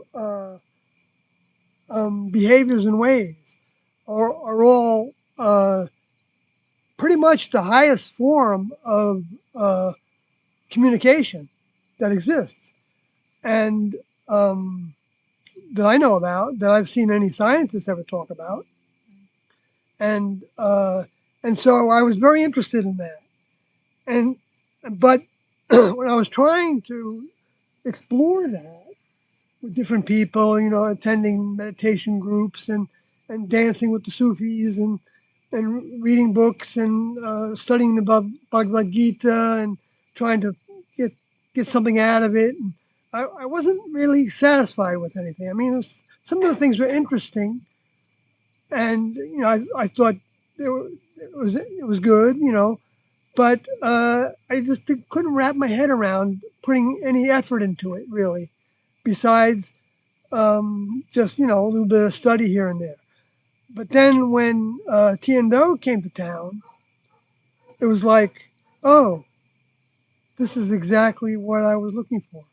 behaviors and ways are all pretty much the highest form of uh, communication that exists, and that I know about, that I've seen any scientists ever talk about, and so I was very interested in that, and but when I was trying to explore that with different people, attending meditation groups and dancing with the Sufis and reading books and studying the Bhagavad Gita and trying to get get something out of it. And I wasn't really satisfied with anything. I mean, some of the things were interesting, and I thought it was good, but I just couldn't wrap my head around putting any effort into it really, besides just a little bit of study here and there. But then when Tiendo came to town, it was like, oh, this is exactly what I was looking for,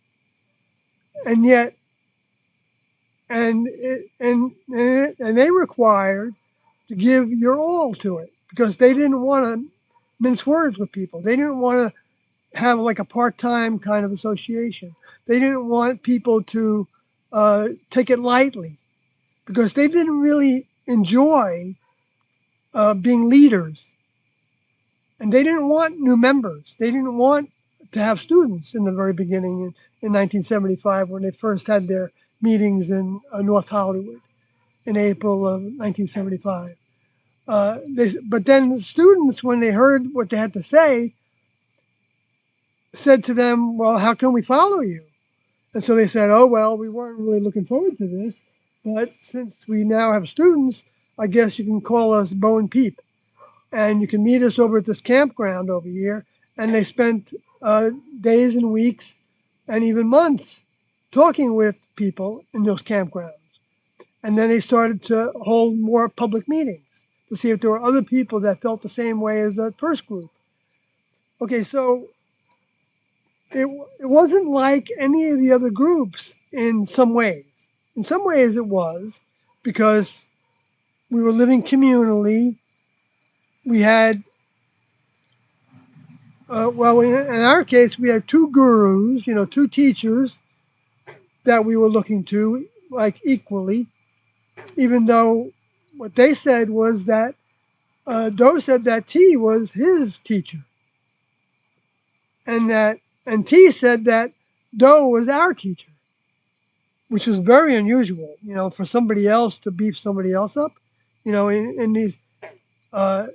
and yet, and they required to give your all to it because they didn't want to mince words with people. They didn't want to have like a part-time kind of association. They didn't want people to take it lightly because they didn't really enjoy being leaders, and they didn't want new members. They didn't want to have students in the very beginning in 1975 when they first had their meetings in North Hollywood in April of 1975. But then the students, when they heard what they had to say, said to them, "Well, how can we follow you?" And so they said, "Oh, well, we weren't really looking forward to this, but since we now have students, I guess you can call us Bo and Peep, and you can meet us over at this campground over here." And they spent days and weeks and even months talking with people in those campgrounds. And then they started to hold more public meetings to see if there were other people that felt the same way as that first group. Okay, so it wasn't like any of the other groups in some ways. In some ways, it was because we were living communally. We had, well, in our case, we had two gurus, two teachers that we were looking to, like equally, even though what they said was that Doe said that T was his teacher, and T said that Doe was our teacher, which was very unusual, for somebody else to beef somebody else up, in these, uh,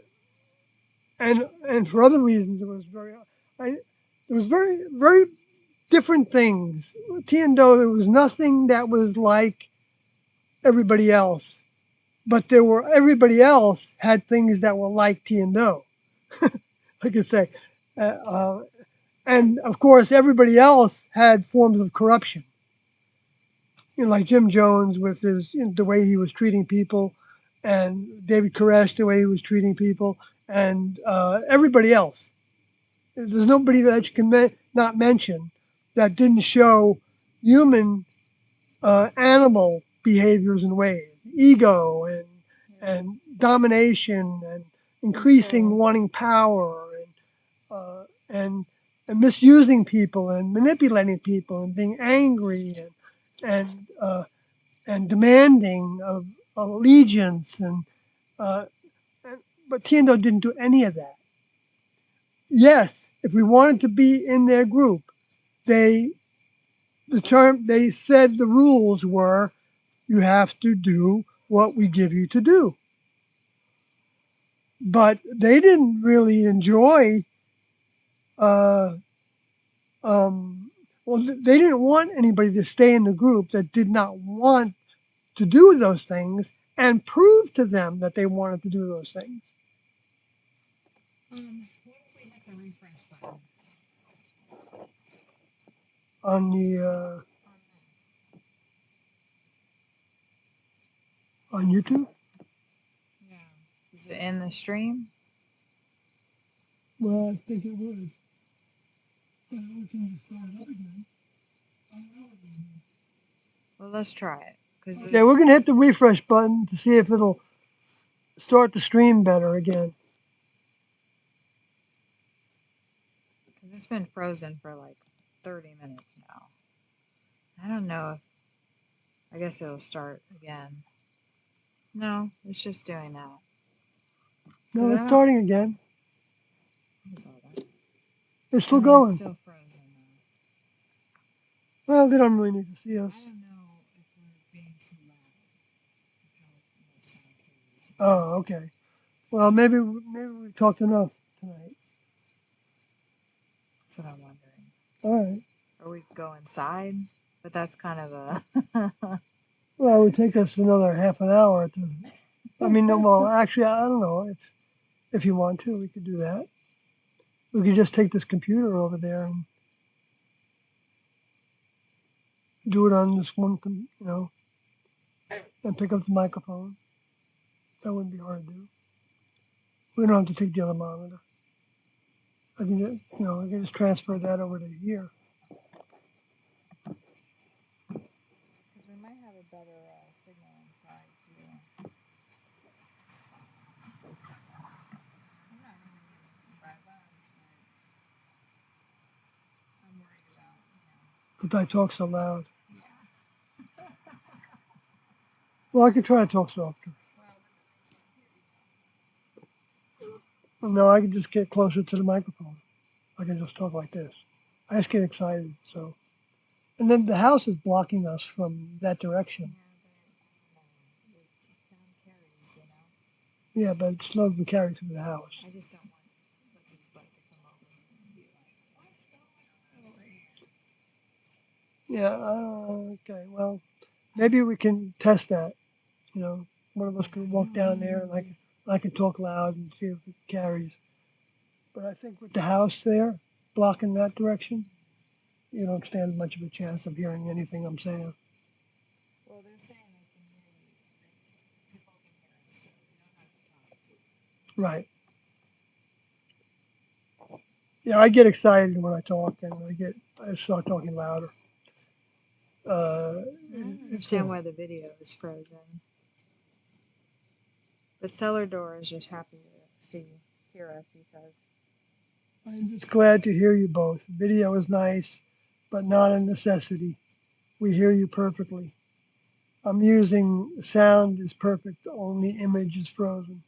and for other reasons, it was very, very different things. T and Doe, there was nothing that was like everybody else, but everybody else had things that were like T and Doe. I could say, uh, uh, and of course, everybody else had forms of corruption. Like Jim Jones with his the way he was treating people, and David Koresh the way he was treating people, and everybody else. There's nobody that you can not mention that didn't show human animal behaviors and ways, ego and domination and increasing wanting power uh, and and misusing people and manipulating people and being angry and uh, and demanding of allegiance uh, and but Tiendo didn't do any of that. Yes, if we wanted to be in their group, they they said the rules were you have to do what we give you to do. But they didn't really enjoy uh, well, they didn't want anybody to stay in the group that did not want to do those things and prove to them that they wanted to do those things. What if we hit the refresh button On the on on YouTube. this? Yeah. Is it in the stream? Well, I think it would. But we can just start it up again. I don't know what we're gonna do. Well, let's try it. Okay, we're gonna hit the refresh button to see if it'll start the stream better again. Because it's been frozen for like 30 minutes now. I don't know if, I guess it'll start again. No, it's just doing that. No, it's starting again. What's all that? It's still It's going. still frozen Well, they don't really need to see us. I don't know if we're being too loud. How much sound carries. Oh, okay. Well, maybe we talked enough tonight. That's what I'm wondering. All right. Or we go inside, but that's kind of a. Well, it would take us another half an hour to. I mean, no, well, actually, I don't know. If you want to, we could do that. We could just take this computer over there and do it on this one, and pick up the microphone. That wouldn't be hard to do. We don't have to take the other monitor. I can just, I can just transfer that over to here. Because we might have a better signal inside too. I'm not really anything by bugs, but I'm worried about, Because I talk so loud. Yeah. Well, I can try to talk softer. No, I can just get closer to the microphone. I can just talk like this. I just get excited. So, and then the house is blocking us from that direction. The sound carries. Yeah, but it slows the carry through the house. I just don't want what's his butt to come over and be like, what's going on over here? Yeah. Okay. Well, maybe we can test that. One of us can walk down there and I can talk loud and see if it carries. But I think with the house there blocking that direction, you don't stand much of a chance of hearing anything I'm saying. Well, they're saying they can hear you. People can hear us, so you don't have to talk to. Right. Yeah, I get excited when I talk and I start talking louder. I don't understand why the video is frozen. But Cellar Door is just happy to hear us, he says. I'm just glad to hear you both. Video is nice, but not a necessity. We hear you perfectly. I'm using sound is perfect, only image is frozen.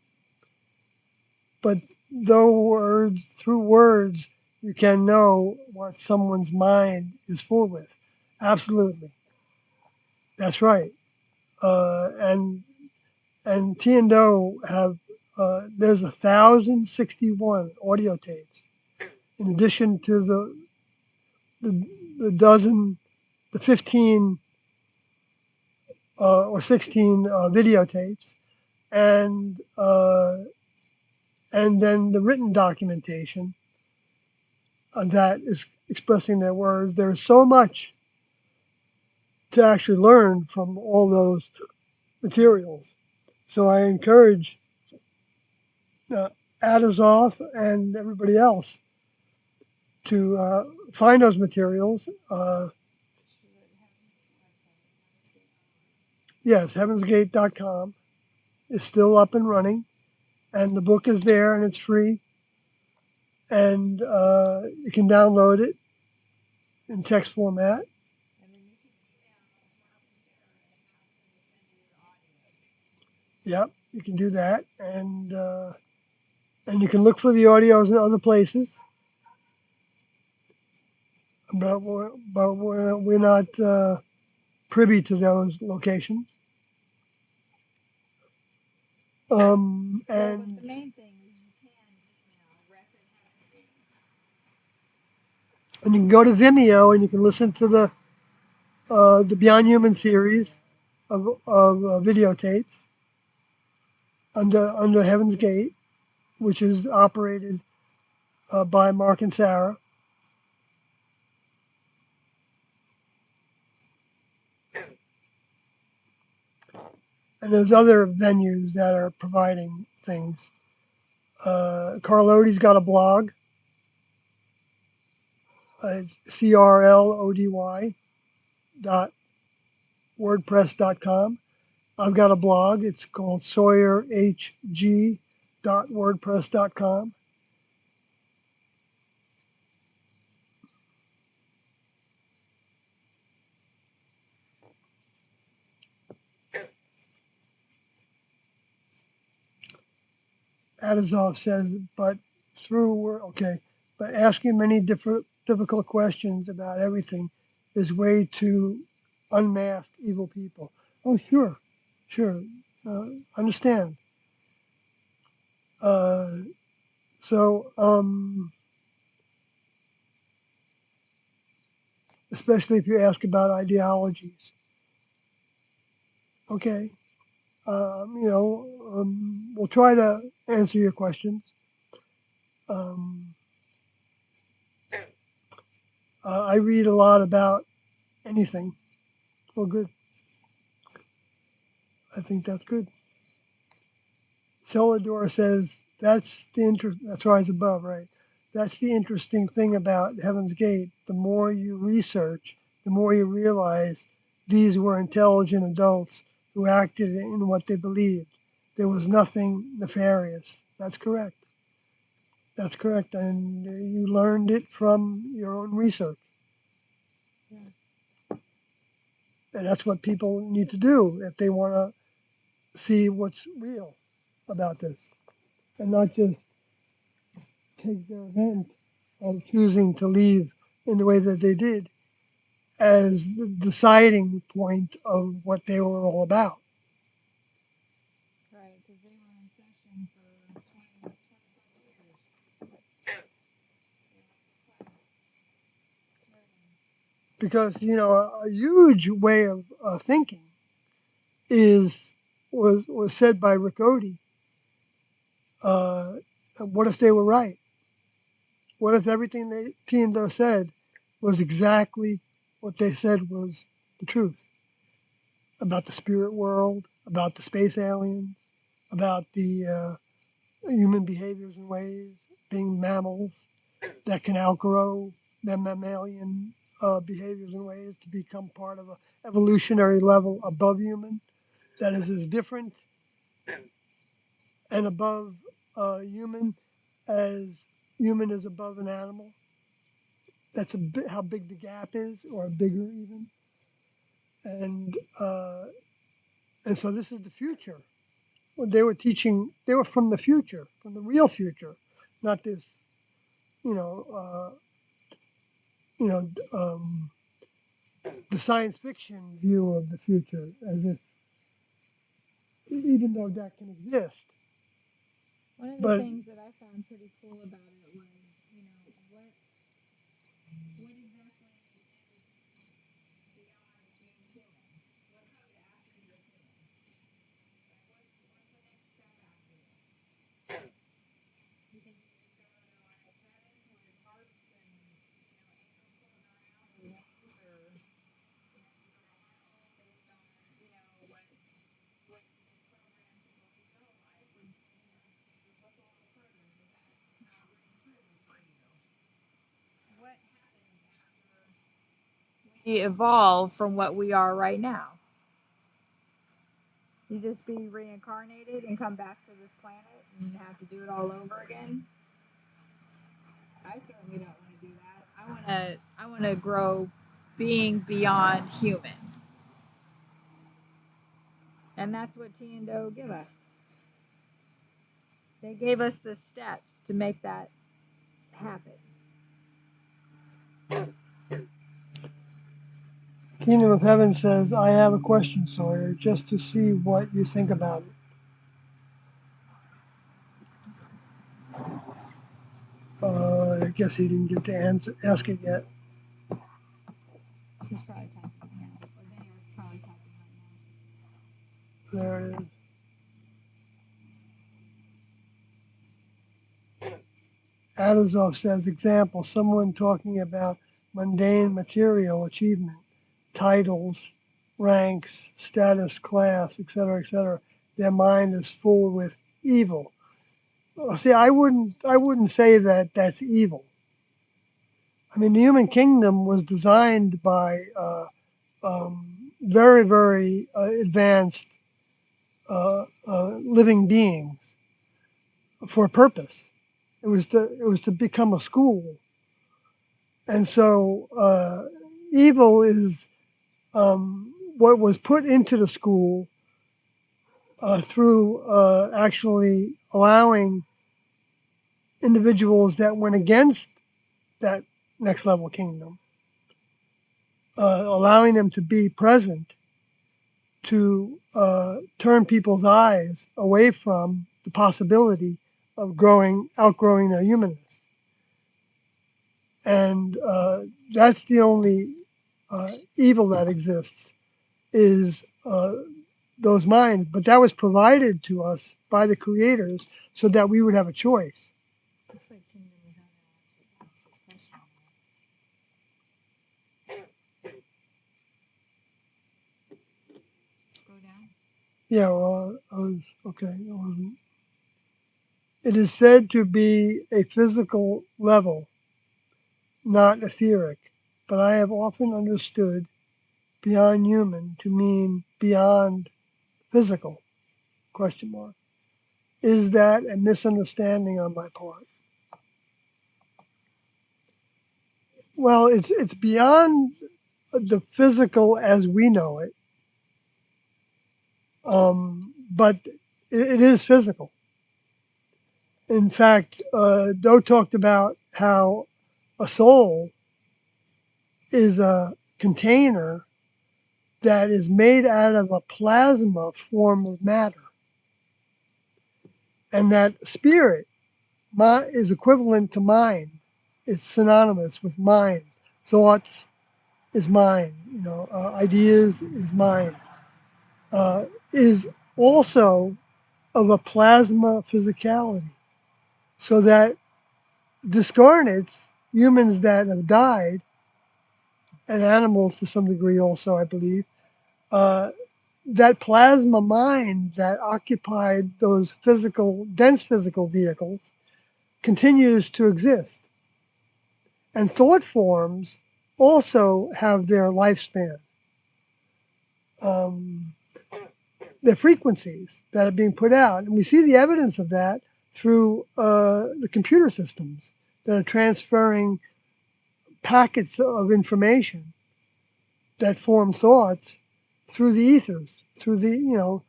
But through words, you can know what someone's mind is full with. Absolutely. That's right. And T and O have, there's 1,061 audio tapes in addition to the dozen, the 15 or 16 videotapes, and then the written documentation that is expressing their words. There's so much to actually learn from all those materials. So I encourage Adazoth and everybody else to find those materials. Yes, heavensgate.com is still up and running, and the book is there and it's free, and you can download it in text format. And then you can email Mark and Sarah and ask them to send you your audios. Yep, you can do that, and you can look for the audios in other places. But we're not privy to those locations. Well, but And the main thing is you can email rec@heavensgate. And you can go to Vimeo and you can listen to the Beyond Human series of videotapes under Heaven's Gate, which is operated by Mark and Sarah. And there's other venues that are providing things. Carlody's got a blog. It's CRLODY .wordpress.com. I've got a blog. It's called sawyerhg.wordpress.com. Adazov says, but but asking many difficult questions about everything is way to unmask evil people. Oh, sure, uh, understand. Uh, so, especially if you ask about ideologies. Okay, we'll try to answer your questions. Um, I read a lot about anything. Well, good. I think that's good. Celador says that's rise above, right? That's the interesting thing about Heaven's Gate. The more you research, the more you realize these were intelligent adults who acted in what they believed. There was nothing nefarious. That's correct. That's correct. And you learned it from your own research. And that's what people need to do if they want to see what's real about this and not just take their event of choosing to leave in the way that they did as the deciding point of what they were all about. Right, because they were in session for 20 plus years. Because, a huge way of thinking is was said by Rick Odie. Uh, what if they were right? What if everything Tiendo said was exactly what they said was the truth about the spirit world, about the space aliens, about the human behaviors and ways, being mammals that can outgrow their mammalian behaviors and ways to become part of an evolutionary level above human that is as different and above human as human is above an animal. That's how big the gap is, or bigger even. And uh, and so this is the future. When they were teaching, they were from the future, from the real future, not this, you know, uh, you know, um, the science fiction view of the future, as if even though that can exist, One of the but things that I found pretty cool about it was, what exactly is beyond being human? What comes after you're human? Like, what's the next step after this? You think you just go to like heaven with harps and angels floating around with wings, or you go to hell based on what you've been programmed to believe your whole life, or do you look a little further? Does that not ring true for you? What happens after we evolve from what we are right now? You just be reincarnated and come back to this planet and have to do it all over again? I certainly don't want to do that. I want to grow being beyond human. And that's what T and O give us. They gave us the steps to make that happen. Kingdom of Heaven says, I have a question, Sawyer, just to see what you think about it. I guess he didn't get to ask it yet. He's probably typing it now. Or they are probably typing right now. There it is. Adazov says, example, someone talking about mundane material achievement, titles, ranks, status, class, etc., etc. Their mind is full with evil. See, I wouldn't say that that's evil. I mean, the human kingdom was designed by very, very advanced living beings for a purpose. It was to become a school, and so evil is what was put into the school through actually allowing individuals that went against that next level kingdom, allowing them to be present to turn people's eyes away from the possibility of outgrowing their humanness. And that's the only evil that exists is those minds. But that was provided to us by the creators so that we would have a choice. Looks like Kingdom is on asked his question. Go down. Yeah, well, okay. It is said to be a physical level, not etheric, but I have often understood beyond human to mean beyond physical, question mark. Is that a misunderstanding on my part? Well, it's beyond the physical as we know it, but it is physical. In fact, Doe talked about how a soul is a container that is made out of a plasma form of matter, and that spirit is equivalent to mind. It's synonymous with mind. Thoughts is mind. Ideas is mind. Is also of a plasma physicality, so that discarnates, humans that have died, and animals to some degree also, I believe, that plasma mind that occupied those dense physical vehicles continues to exist. And thought forms also have their lifespan. The frequencies that are being put out. And we see the evidence of that through the computer systems that are transferring packets of information that form thoughts through the ethers, through the,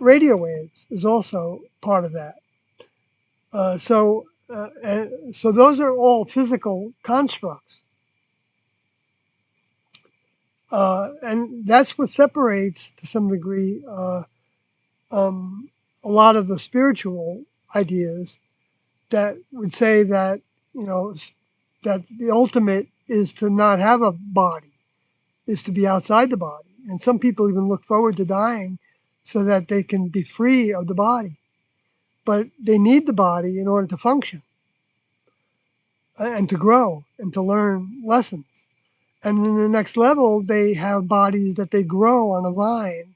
radio waves is also part of that. So those are all physical constructs. And that's what separates, to some degree, a lot of the spiritual ideas that would say that, that the ultimate is to not have a body, is to be outside the body. And some people even look forward to dying so that they can be free of the body. But they need the body in order to function and to grow and to learn lessons. And in the next level, they have bodies that they grow on a vine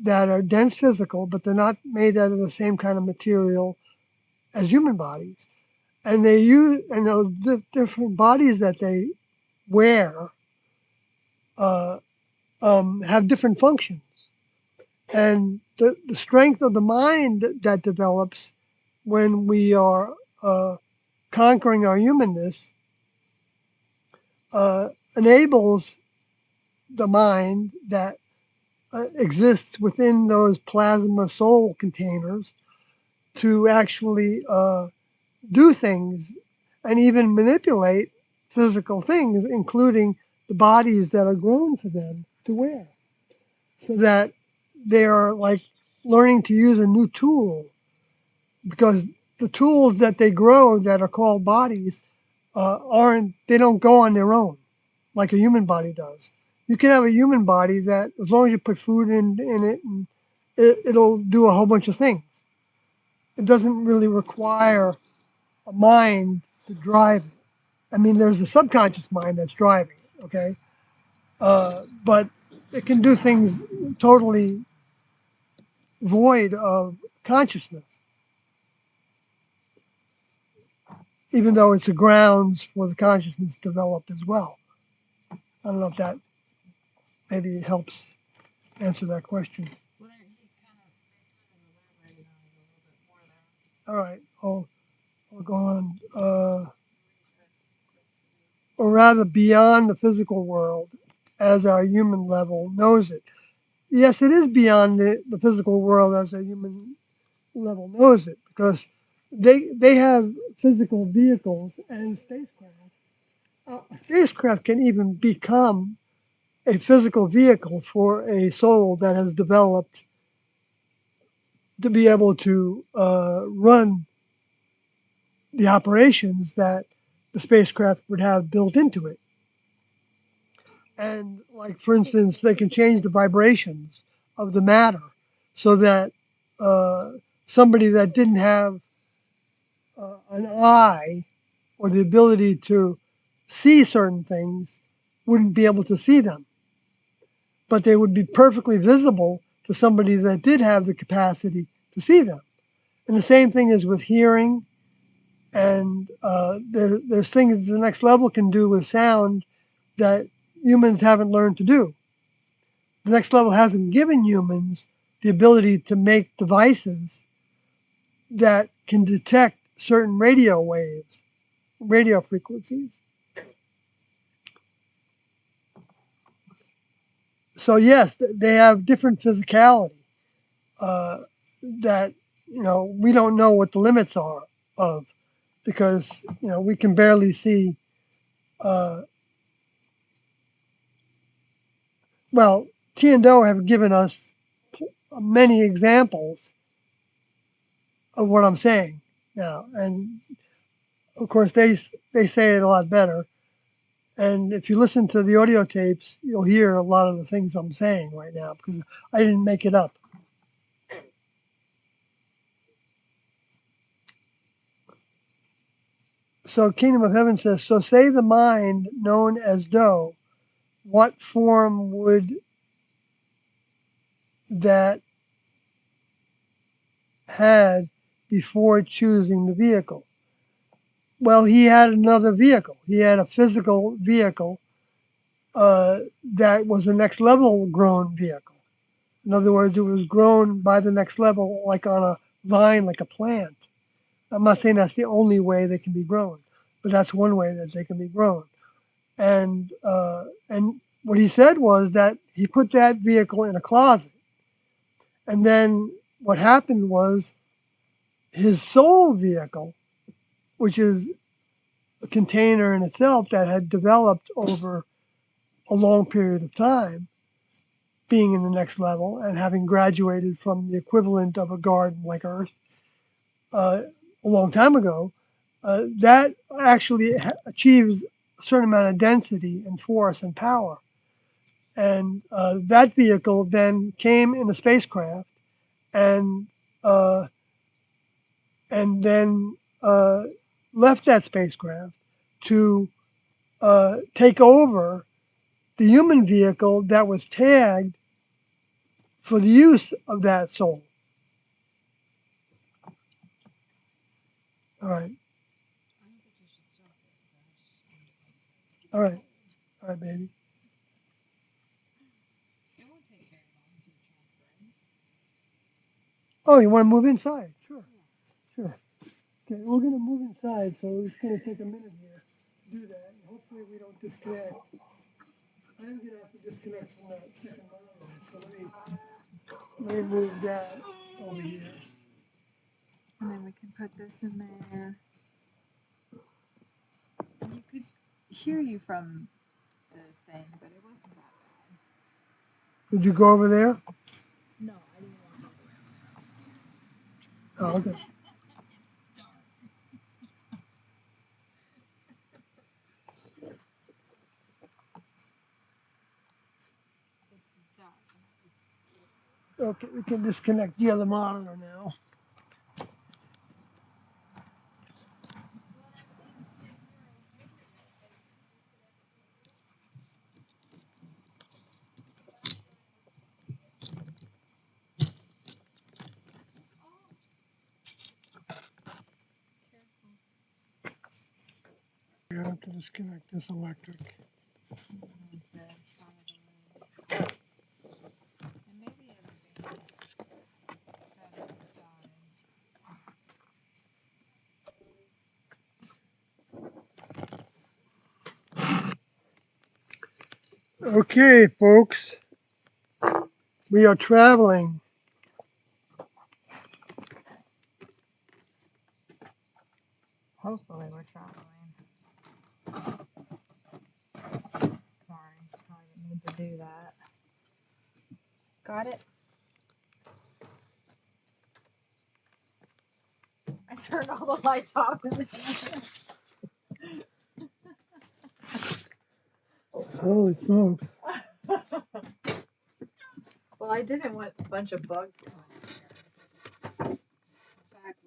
that are dense physical, but they're not made out of the same kind of material as human bodies. And they use, and those different bodies that they wear have different functions. And the strength of the mind that develops when we are conquering our humanness enables the mind that exists within those plasma soul containers to actually do things and even manipulate physical things, including the bodies that are grown for them to wear, so that they are like learning to use a new tool, because the tools that they grow that are called bodies they don't go on their own like a human body does. You can have a human body that, as long as you put food in it, and it'll do a whole bunch of things. It doesn't really require a mind to drive it. I mean, there's the subconscious mind that's driving it, okay? But it can do things totally void of consciousness, even though it's the grounds for the consciousness developed as well. I don't know if that maybe helps answer that question. All right, I'll go on. Or rather, beyond the physical world as our human level knows it. Yes, it is beyond the physical world as a human level knows it, because they have physical vehicles and spacecraft. A spacecraft can even become a physical vehicle for a soul that has developed to be able to run the operations that the spacecraft would have built into it. And, like, for instance, they can change the vibrations of the matter so that uh, somebody that didn't have an eye or the ability to see certain things wouldn't be able to see them, but they would be perfectly visible to somebody that did have the capacity to see them. And the same thing is with hearing, and there's things the next level can do with sound that humans haven't learned to do. The next level hasn't given humans the ability to make devices that can detect certain radio waves, radio frequencies. So yes, they have different physicality uh, that we don't know what the limits are of, because we can barely see. Uh, well, T and Do have given us many examples of what I'm saying now, and of course they say it a lot better. And if you listen to the audio tapes, you'll hear a lot of the things I'm saying right now, because I didn't make it up. So Kingdom of Heaven says, so say the mind known as Do, what form would that had before choosing the vehicle? Well, he had another vehicle. He had a physical vehicle that was a next level grown vehicle. In other words, it was grown by the next level, like on a vine, like a plant. I'm not saying that's the only way they can be grown, but that's one way that they can be grown. And what he said was that he put that vehicle in a closet, and then what happened was his soul vehicle, which is a container in itself that had developed over a long period of time, being in the next level and having graduated from the equivalent of a garden like Earth a long time ago, that actually achieves a certain amount of density and force and power. And that vehicle then came in a spacecraft, and uh, then left that spacecraft to take over the human vehicle that was tagged for the use of that soul. All right, all right, all right, baby. Oh, you want to move inside? Sure, sure. Okay, we're going to move inside, so it's going to take a minute here to do that. And hopefully we don't disconnect. I'm going to have to disconnect from that second monitor, so let me move that over here. And then we can put this in there. And you could hear you from the thing, but it wasn't that bad. Did you go over there? No, I didn't walk all the way over there. I was scared. Oh, okay. Okay, we can disconnect the other monitor now. I have to disconnect this electric. Okay, folks, we are traveling. Hopefully we're traveling. Sorry, probably didn't need to do that. Got it? I turned all the lights off in the Holy smokes. Well, I didn't want a bunch of bugs going in here. In fact,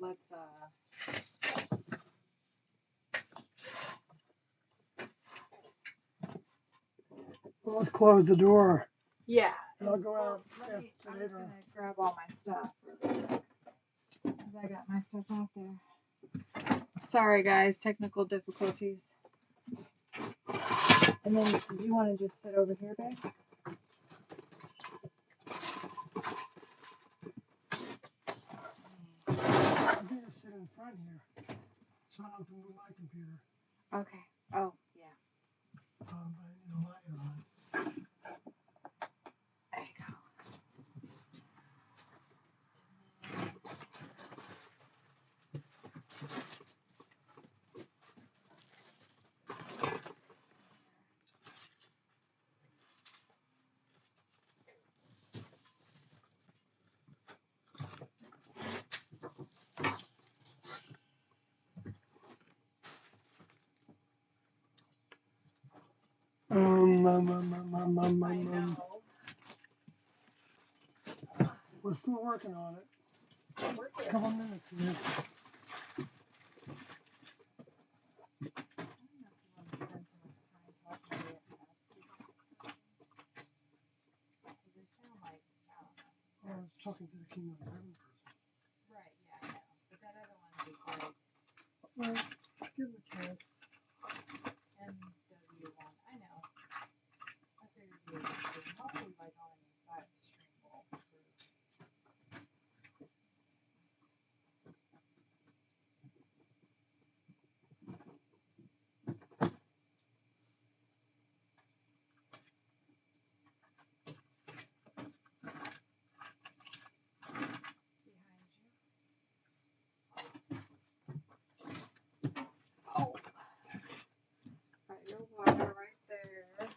Well, let's close the door. yeah. And I'll go out I'm just later. gonna grab all my stuff really quick, because I got my stuff out there. Sorry guys, technical difficulties. And then do you want to just sit over here, babe? I can just sit in front here, so I don't have to move my computer. Okay. Oh, yeah. But I need a light on. There you go. I know. We're still working on it. We're A good. couple minutes here. I was talking to the Kingdom of Heaven person. Right, yeah, I know. But that other one is like Well, give it a chance. MW1. I know. I figured you would do. Hopefully by going inside the stream will improve. Behind you. Oh. Got your water right there.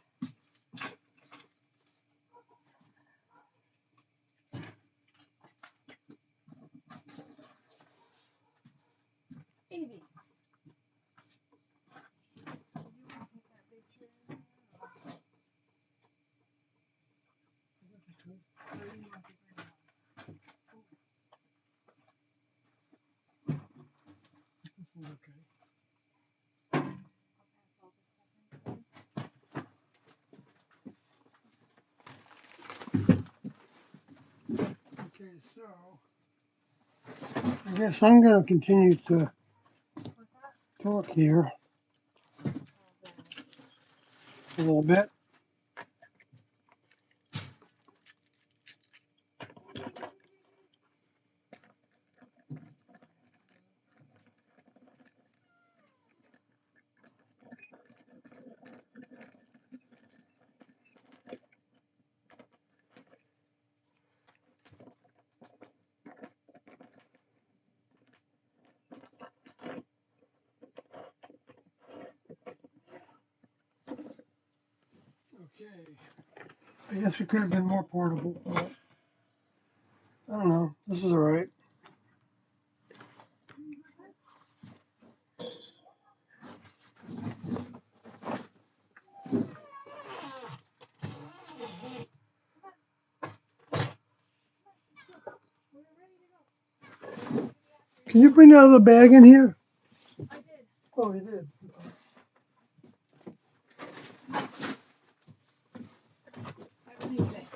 Evie. You want to take that big chair in there? Or you want the green one? This one's okay. I'll pass all this stuff in. Okay, so I guess I'm going to continue to What's that? talk here Oh, goodness. a little bit. Okay. I guess we could have been more portable, but I don't know. This is all right. Can you bring that other bag in here? I did. Oh, you did. What do you think?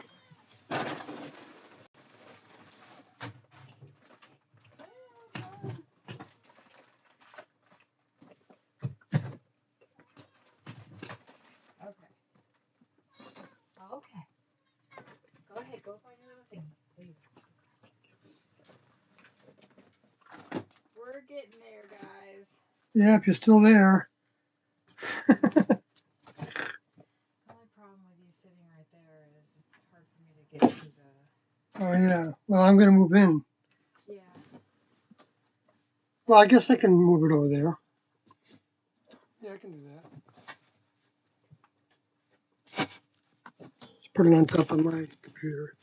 Okay. Okay. Go ahead. Go find your little thing. Please. We're getting there, guys. Yeah, if you're still there. The only problem with you sitting right there is it's hard for me to get to the. Oh, yeah. Well, I'm going to move in. Yeah. Well, I guess I can move it over there. Yeah, I can do that. Just put it on top of my computer.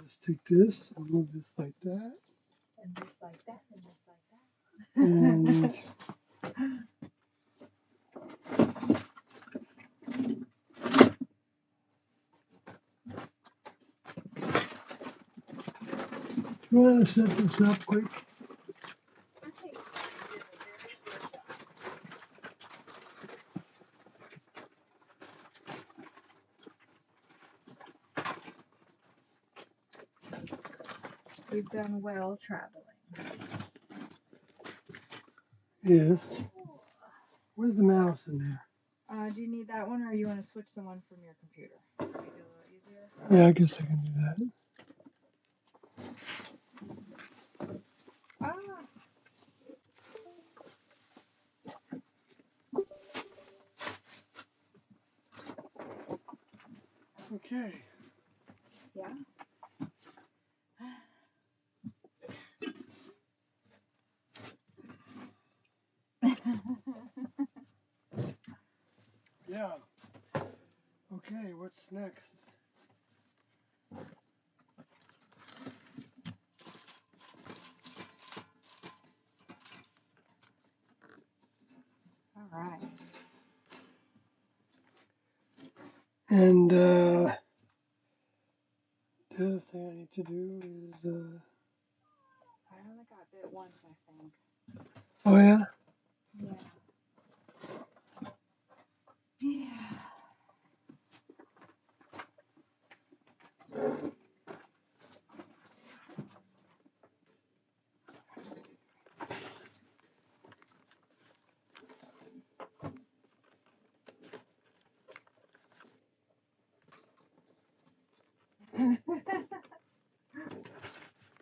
Just take this and move this like that. And just like that, and just like that. And you want to set this up quick? I think you did a very good job. You've done well traveling. Yes. Where's the mouse in there? Do you need that one, or you want to switch the one from your computer? Make it a little easier. Yeah, I guess I can do that. Ah. Okay. Yeah. Yeah. Okay, what's next? All right. And the other thing I need to do is, I only got bit once, I think. oh yeah? Yeah. Yeah.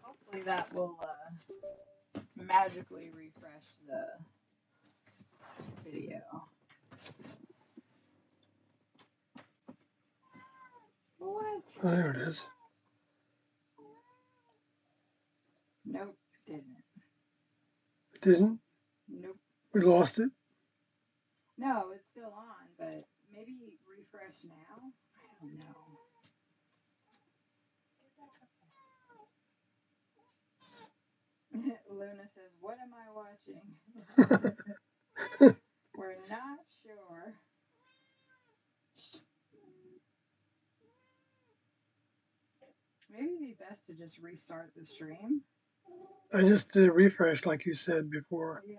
Hopefully that will magically refresh the video. What? Oh, there it is. Nope, didn't. It didn't? Nope. We lost it? No, it's still on, but maybe refresh now? I don't know. Luna says, what am I watching? We're not sure. Maybe it'd be best to just restart the stream. I just did a refresh like you said before. Yeah.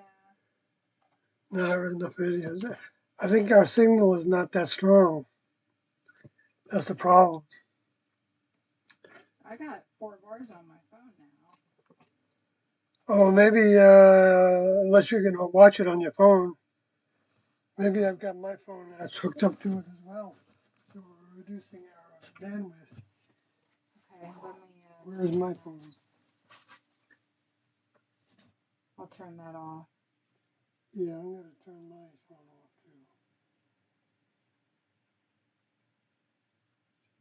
No, there was enough videos. I think our signal is not that strong. That's the problem. I got 4 bars on my phone now. Oh, maybe unless you can watch it on your phone. Maybe I've got my phone that's hooked up to it as well. So we're reducing our bandwidth. Okay, let me. Where's my phone? I'll turn that off. Yeah, I'm going to turn my phone off too.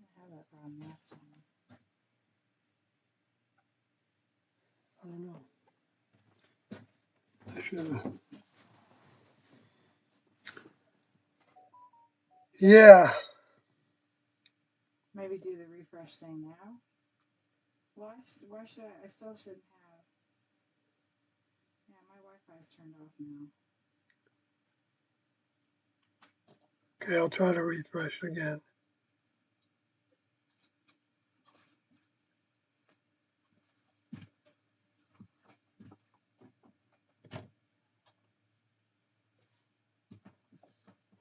I had that problem last time. I don't know. I should have. Yeah. Maybe do the refresh thing now. Why should I? I still shouldn't have. Yeah, my Wi-Fi's turned off now. Okay, I'll try to refresh again.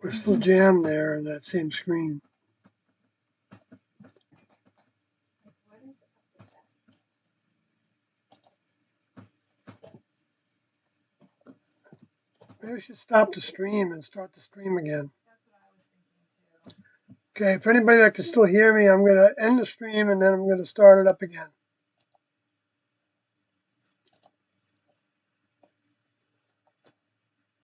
We're still jammed there in that same screen. Maybe we should stop the stream and start the stream again. Okay, for anybody that can still hear me, I'm going to end the stream and then I'm going to start it up again.